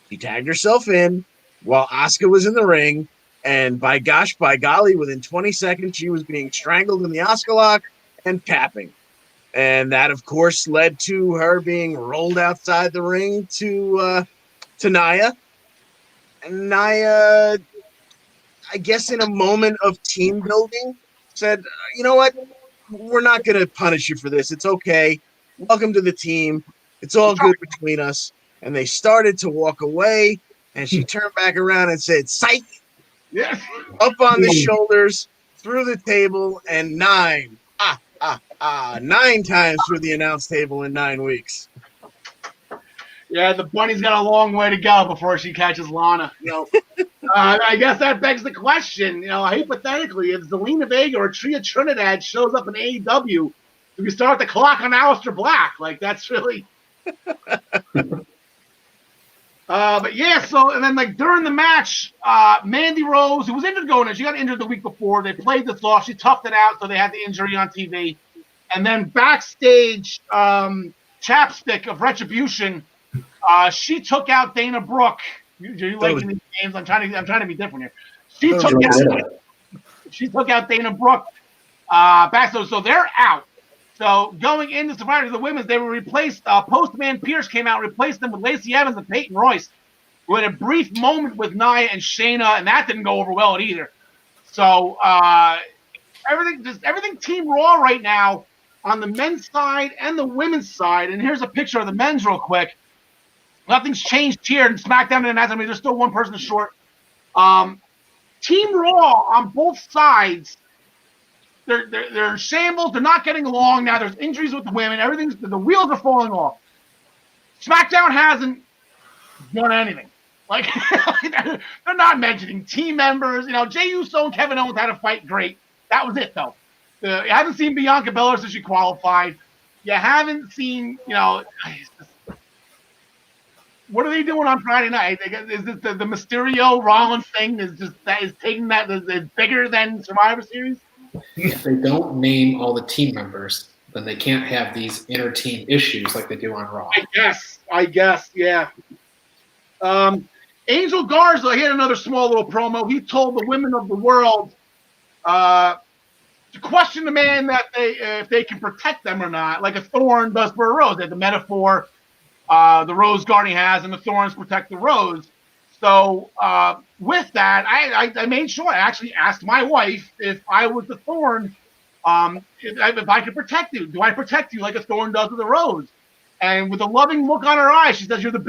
She tagged herself in while Asuka was in the ring, and by golly, within 20 seconds, she was being strangled in the Asuka lock and tapping. And that, of course, led to her being rolled outside the ring to Nia. And Nia, I guess in a moment of team building, said, you know what? We're not going to punish you for this. It's okay. Welcome to the team. It's all good between us. And they started to walk away, and she turned back around and said, psych! Yes. Up on the shoulders, through the table, and 9 times through the announce table in 9 weeks. Yeah, the bunny's got a long way to go before she catches Lana. I guess that begs the question, hypothetically, if Zelina Vega or Tria Trinidad shows up in AEW, do we start the clock on Aleister Black? Like, that's really... But yeah, so, and then, like, during the match, Mandy Rose, who was injured going in, she got injured the week before. They played this off. She toughed it out, so they had the injury on TV. And then backstage, Chapstick of Retribution, she took out Dana Brooke. You like these games? I'm trying to be different here. She took out Dana Brooke backstage, so they're out. So going into Survivor, the women's, they were replaced. Postman Pierce came out and replaced them with Lacey Evans and Peyton Royce, who had a brief moment with Nia and Shayna, and that didn't go over well either. So everything Team Raw right now on the men's side and the women's side. And here's a picture of the men's real quick. Nothing's changed here. And SmackDown and Anatomy, there's still one person short. Team Raw on both sides. They're in shambles. They're not getting along now. There's injuries with the women. The wheels are falling off. SmackDown hasn't done anything. Like they're not mentioning team members. Jey Uso and Kevin Owens had a fight. Great. That was it though. You haven't seen Bianca Belair since she qualified. You haven't seen. What are they doing on Friday night? Is this the Mysterio Rollins thing? Is taking that is bigger than Survivor Series? If they don't name all the team members, then they can't have these inter-team issues like they do on Raw. I guess, yeah. Angel Garza, he had another small little promo. He told the women of the world to question the man that if they can protect them or not, like a thorn does for a rose. The metaphor the rose garden has, and the thorns protect the rose. So with that, I made sure I actually asked my wife if I was the thorn, if I could protect you. Do I protect you like a thorn does with a rose? And with a loving look on her eyes, she says, "You're the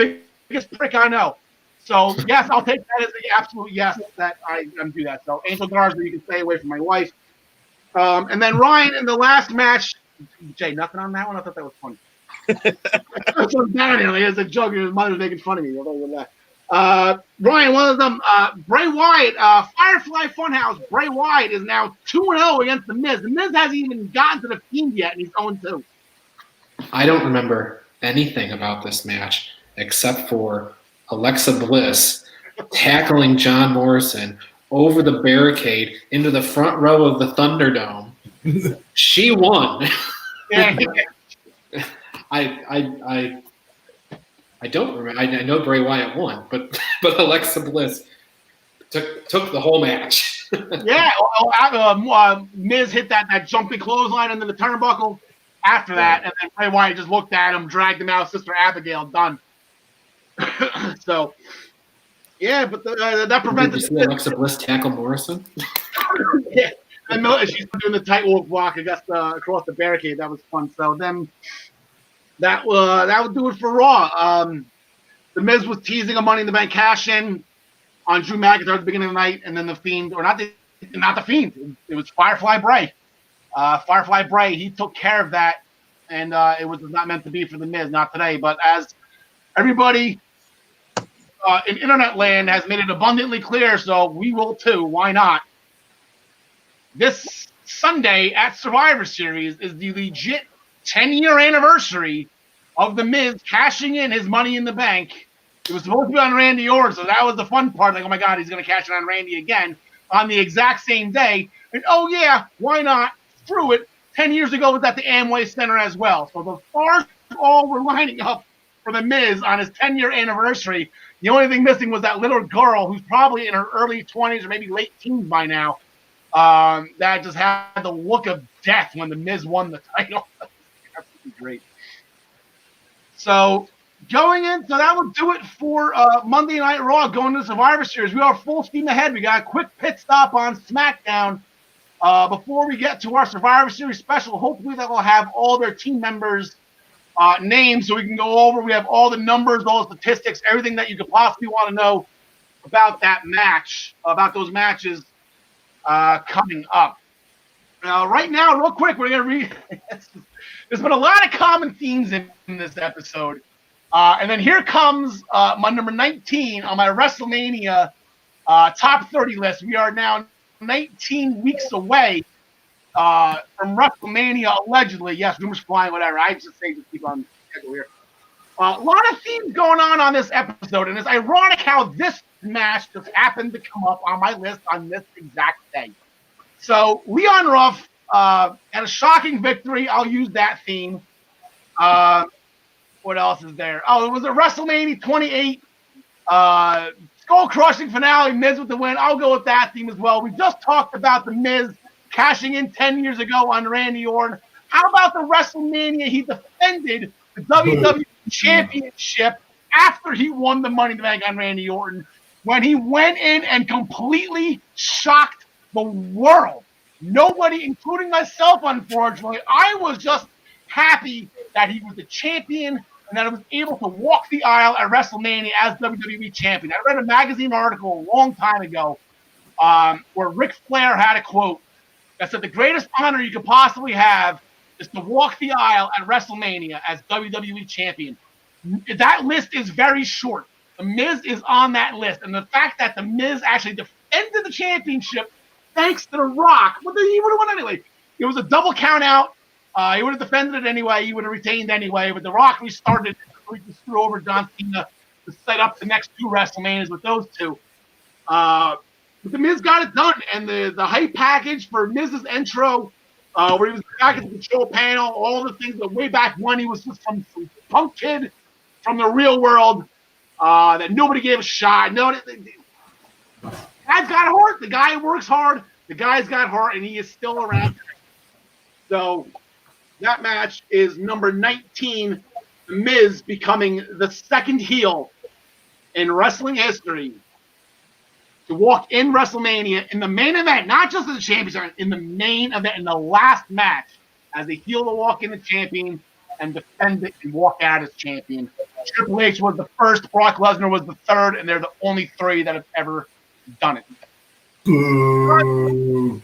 biggest prick I know." So yes, I'll take that as an absolute yes that I do that. So Angel Garza, you can stay away from my wife. And then Ryan in the last match, Jay, nothing on that one. I thought that was funny. So Daniel, he has a joke. His mother's making fun of me. Ryan, one of them, Bray Wyatt, Firefly Funhouse. Bray Wyatt is now 2-0 against The Miz. The Miz hasn't even gotten to the Fiend yet, and he's 0-2. I don't remember anything about this match except for Alexa Bliss tackling John Morrison over the barricade into the front row of the Thunderdome. She won. I don't remember. I know Bray Wyatt won, but Alexa Bliss took the whole match. Yeah, Miz hit that jumping clothesline into the turnbuckle after that, and then Bray Wyatt just looked at him, dragged him out, Sister Abigail, done. So, yeah, but that prevented. Did you see Alexa Bliss tackle Morrison? Yeah, and she's doing the tightrope walk across the barricade. That was fun. So then that would do it for Raw. The Miz was teasing a Money in the Bank cash in on Drew McIntyre at the beginning of the night, and then the Fiend, or not the Fiend, it was Firefly Bray. Firefly Bray, he took care of that, and it was not meant to be for the Miz, not today. But as everybody in internet land has made it abundantly clear, so we will too. Why not? This Sunday at Survivor Series is the legit 10-year anniversary of The Miz cashing in his Money in the Bank. It was supposed to be on Randy Orton, so that was the fun part. Like, oh my God, he's going to cash it on Randy again on the exact same day. And oh yeah, why not? Screw it. 10 years ago it was at the Amway Center as well. So the stars all were lining up for The Miz on his 10-year anniversary. The only thing missing was that little girl who's probably in her early 20s or maybe late teens by now. That just had the look of death when The Miz won the title. Absolutely great. So that will do it for Monday Night Raw going to Survivor Series. We are full steam ahead. We got a quick pit stop on SmackDown before we get to our Survivor Series special. Hopefully that will have all their team members' names so we can go over. We have all the numbers, all the statistics, everything that you could possibly want to know about that match, about those matches coming up. Right now, real quick, we're going to read. There's been a lot of common themes in this episode. And then here comes my number 19 on my WrestleMania top 30 list. We are now 19 weeks away from WrestleMania, allegedly. Yes, rumors flying, whatever. I just say just keep on schedule here. A lot of themes going on this episode, and it's ironic how this match just happened to come up on my list on this exact day. So Leon Ruff had a shocking victory. I'll use that theme. What else is there? Oh, it was a WrestleMania 28 skull-crushing finale. Miz with the win. I'll go with that theme as well. We just talked about the Miz cashing in 10 years ago on Randy Orton. How about the WrestleMania he defended the WWE Championship after he won the Money in the Bank on Randy Orton, when he went in and completely shocked the world? Nobody, including myself, unfortunately. I was just happy that he was the champion and that I was able to walk the aisle at WrestleMania as WWE champion. I read a magazine article a long time ago where Ric Flair had a quote that said the greatest honor you could possibly have is to walk the aisle at WrestleMania as WWE champion. That list is very short. The Miz is on that list. And the fact that The Miz actually defended the championship thanks to The Rock, well, he would have won anyway. It was a double count out. He would have defended it anyway. He would have retained anyway. But The Rock restarted so he could screw over John Cena to set up the next two WrestleManias with those two. But The Miz got it done. And the hype package for Miz's intro, where he was back at the control panel, all the things that way back when he was just some punk kid from the real world that nobody gave a shot. No, the guy's got heart. The guy works hard. The guy's got heart, and he is still around. So that match is number 19, The Miz becoming the second heel in wrestling history to walk in WrestleMania in the main event, not just as a championship, in the main event, in the last match, as a heel to walk in the champion and defend it and walk out as champion. Triple H was the first, Brock Lesnar was the third, and they're the only three that have ever done it. Boo.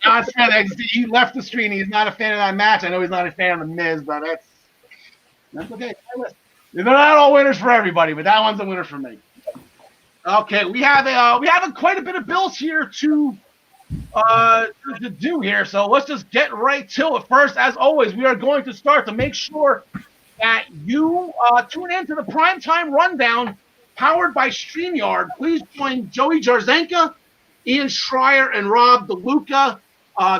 Not a fan. He left the screen. He's not a fan of that match. I know he's not a fan of The Miz, but that's okay. They're not all winners for everybody, but that one's a winner for me. Okay, we have quite a bit of bills here to do here, so let's just get right to it. First, as always, we are going to start to make sure that you tune in to the Primetime Rundown powered by StreamYard. Please join Joey Jarzenka, Ian Schreier, and Rob DeLuca.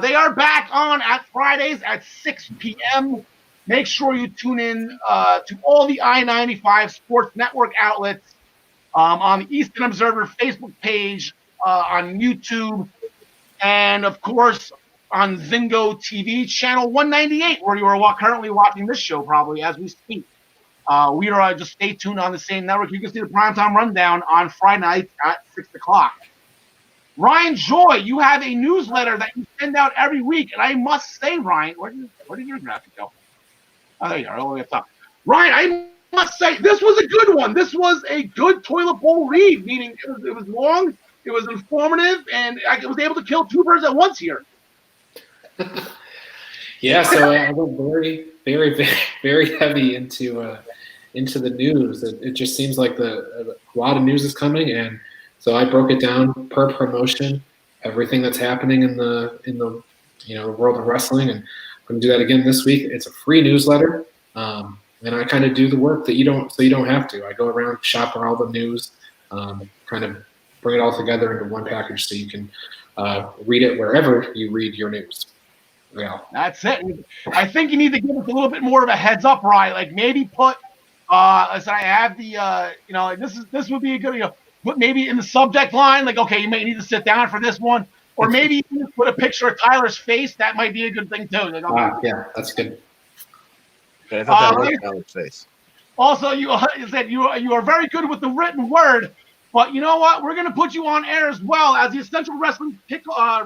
They are back on at Fridays at 6 p.m. Make sure you tune in to all the I-95 Sports Network outlets, on the Eastern Observer Facebook page, on YouTube, and, of course, on Zingo TV, channel 198, where you are currently watching this show probably as we speak. We are just stay tuned on the same network. You can see the Primetime Rundown on Friday nights at 6 o'clock. Ryan Joy, you have a newsletter that you send out every week, and I must say, Ryan, where did your graphic go? Oh, there you are, all the way up top. Ryan, I must say, this was a good one. This was a good toilet bowl read, meaning it was long, it was informative, and I was able to kill two birds at once here. Yeah, so I went very, very, very, very heavy into the news. It just seems like a lot of news is coming, and so I broke it down per promotion, everything that's happening in the world of wrestling, and I'm going to do that again this week. It's a free newsletter, and I kind of do the work that you don't have to. I go around shopping all the news, kind of bring it all together into one package so you can read it wherever you read your news. Yeah, that's it. I think you need to give us a little bit more of a heads up, Ryan. Like maybe put, I have the, this would be a good, put maybe in the subject line, like, okay, you may need to sit down for this one, or maybe even put a picture of Tyler's face. That might be a good thing too. Like, okay. Yeah, that's good. I thought that was Tyler's face. Also, you said you are very good with the written word, but you know what? We're going to put you on air as well as the Essential Wrestling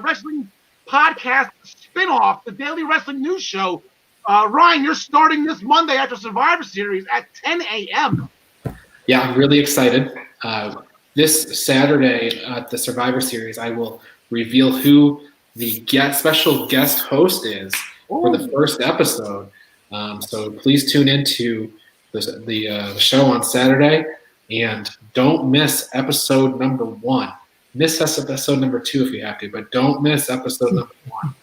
Wrestling Podcast spinoff, the Daily Wrestling News Show. Ryan, you're starting this Monday after Survivor Series at 10 a.m. Yeah, I'm really excited. This Saturday at the Survivor Series, I will reveal who the special guest host is for the first episode. So please tune into the show on Saturday, and don't miss episode number 1. Miss episode number 2 if you have to, but don't miss episode number 1.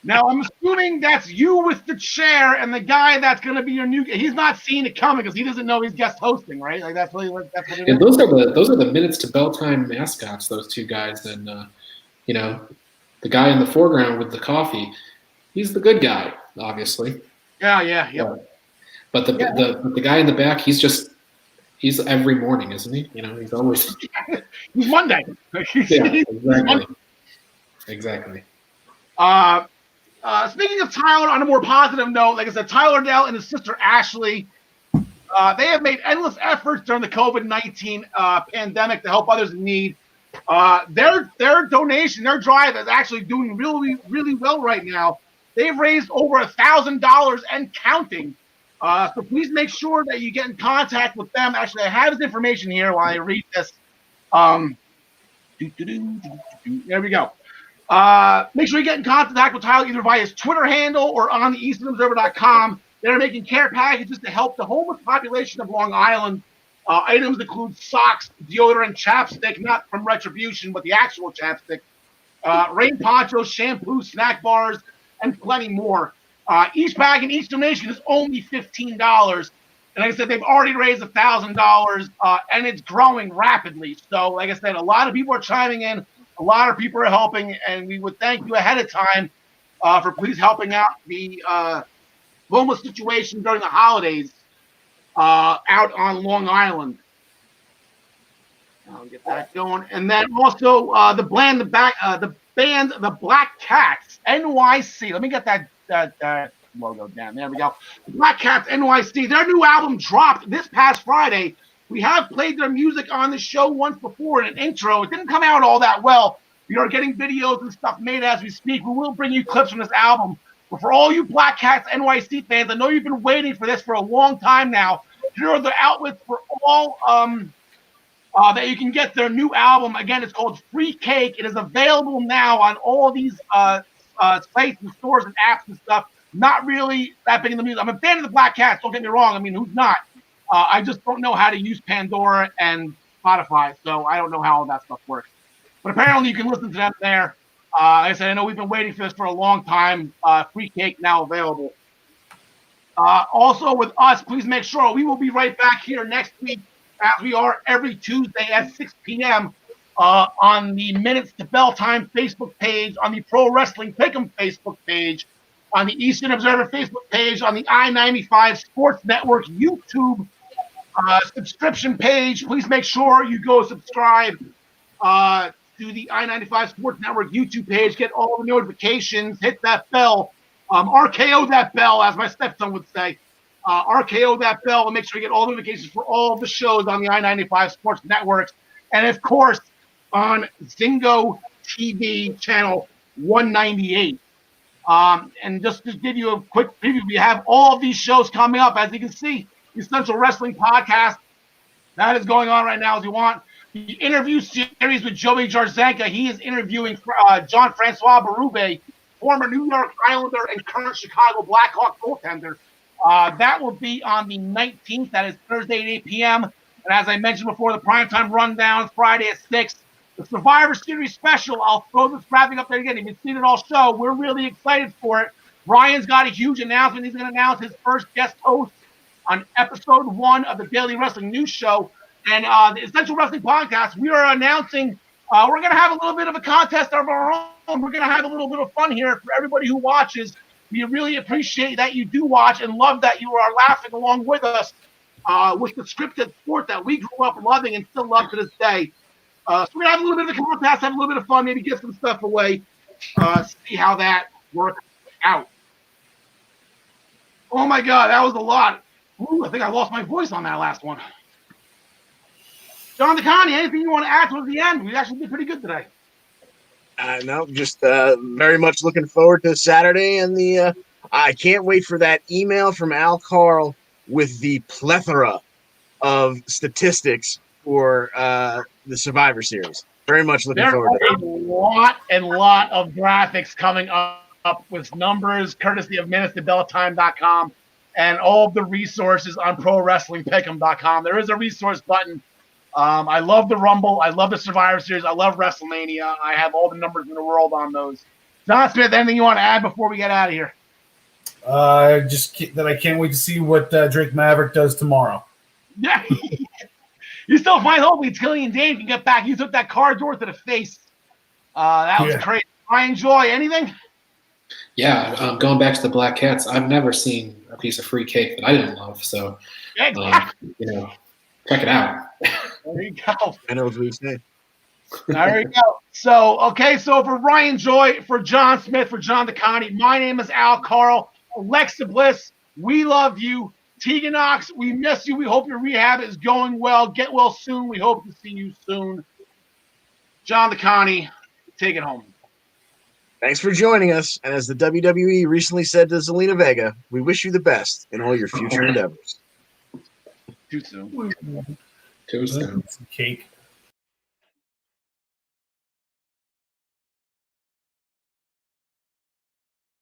Now, I'm assuming that's you with the chair and the guy that's going to be your new. He's not seeing it coming because he doesn't know he's guest hosting, right? Like that's what it is. And those are the Minutes to Bell Time mascots. Those two guys, and the guy in the foreground with the coffee, he's the good guy, obviously. Yeah. But the guy in the back, he's every morning, isn't he? He's always. He's Monday. Exactly. Speaking of Tyler, on a more positive note, like I said, Tyler Dell and his sister Ashley, they have made endless efforts during the COVID-19 pandemic to help others in need. Their donation, their drive is actually doing really, really well right now. They've raised over $1,000 and counting. So please make sure that you get in contact with them. Actually, I have his information here while I read this. There we go. Make sure you get in contact with Tyler either via his Twitter handle or on the EasternObserver.com. They're making care packages to help the homeless population of Long Island. Items include socks, deodorant, chapstick, not from Retribution, but the actual chapstick, rain ponchos, shampoo, snack bars, and plenty more. Each bag and each donation is only $15. And like I said, they've already raised $1,000, and it's growing rapidly. So like I said, a lot of people are chiming in. A lot of people are helping, and we would thank you ahead of time for please helping out the homeless situation during the holidays out on Long Island. I'll get that going. And then also the band, the Black Cats, NYC. Let me get that logo down. There we go. The Black Cats, NYC. Their new album dropped this past Friday. We have played their music on the show once before in an intro. It didn't come out all that well. We are getting videos and stuff made as we speak. We will bring you clips from this album. But for all you Black Cats NYC fans, I know you've been waiting for this for a long time now. Here are the outlets for all that you can get their new album. Again, it's called Free Cake. It is available now on all these sites and stores and apps and stuff. Not really that big in the music. I'm a fan of the Black Cats. Don't get me wrong. I mean, who's not? I just don't know how to use Pandora and Spotify, so I don't know how all that stuff works. But apparently you can listen to them there. Like I said, I know we've been waiting for this for a long time. Free cake now available. Also with us, please make sure we will be right back here next week, as we are every Tuesday at 6 p.m. On the Minutes to Bell Time Facebook page, on the Pro Wrestling Pick'em Facebook page, on the Eastern Observer Facebook page, on the I-95 Sports Network YouTube subscription page. Please make sure you go subscribe to the I-95 Sports Network YouTube page. Get all the notifications. Hit that bell. RKO that bell, as my stepson would say. RKO that bell and make sure you get all the notifications for all the shows on the I-95 Sports Network. And, of course, on Zingo TV channel 198. And just to give you a quick preview, we have all of these shows coming up. As you can see, the Essential Wrestling Podcast, that is going on right now as you want. The interview series with Joey Jarzanka, he is interviewing Jean-Francois Berube, former New York Islander and current Chicago Blackhawk goaltender. That will be on the 19th. That is Thursday at 8 p.m. And as I mentioned before, the primetime rundown is Friday at 6. The Survivor Series special, I'll throw this wrapping up there again. If you've seen it all show, we're really excited for it. Brian's got a huge announcement. He's going to announce his first guest host on episode 1 of the Daily Wrestling News Show. And the Essential Wrestling Podcast, we are announcing we're going to have a little bit of a contest of our own. We're going to have a little bit of fun here for everybody who watches. We really appreciate that you do watch and love that you are laughing along with us with the scripted sport that we grew up loving and still love to this day. So we're going to have a little bit of a contest, have a little bit of fun, maybe give some stuff away, see how that works out. Oh, my God, that was a lot. Ooh, I think I lost my voice on that last one. John DeConnie, anything you want to add towards the end? We actually did pretty good today. No, just very much looking forward to Saturday, and I can't wait for that email from Karl with the plethora of statistics for the Survivor Series. Very much looking forward to it. There are a lot of graphics coming up with numbers, courtesy of minutestobelltime.com and all of the resources on ProWrestlingPick'em.com. There is a resource button. I love the Rumble. I love the Survivor Series. I love WrestleMania. I have all the numbers in the world on those. John Smith, anything you want to add before we get out of here? Just that I can't wait to see what Drake Maverick does tomorrow. Yeah. You still find hope Killian Dane can get back. You took that car door to the face. That was crazy. I enjoy anything? Yeah, going back to the Black Cats, I've never seen a piece of free cake that I didn't love. So, check it out. There you go. I know what you say. There you go. So for Ryan Joy, for John Smith, for John DeConnie, my name is Karl. Alexa Bliss, we love you. Tegan Knox, we miss you. We hope your rehab is going well. Get well soon. We hope to see you soon. John DeConnie, take it home. Thanks for joining us. And as the WWE recently said to Zelina Vega, we wish you the best in all your future endeavors. Too soon. Too soon. Cake.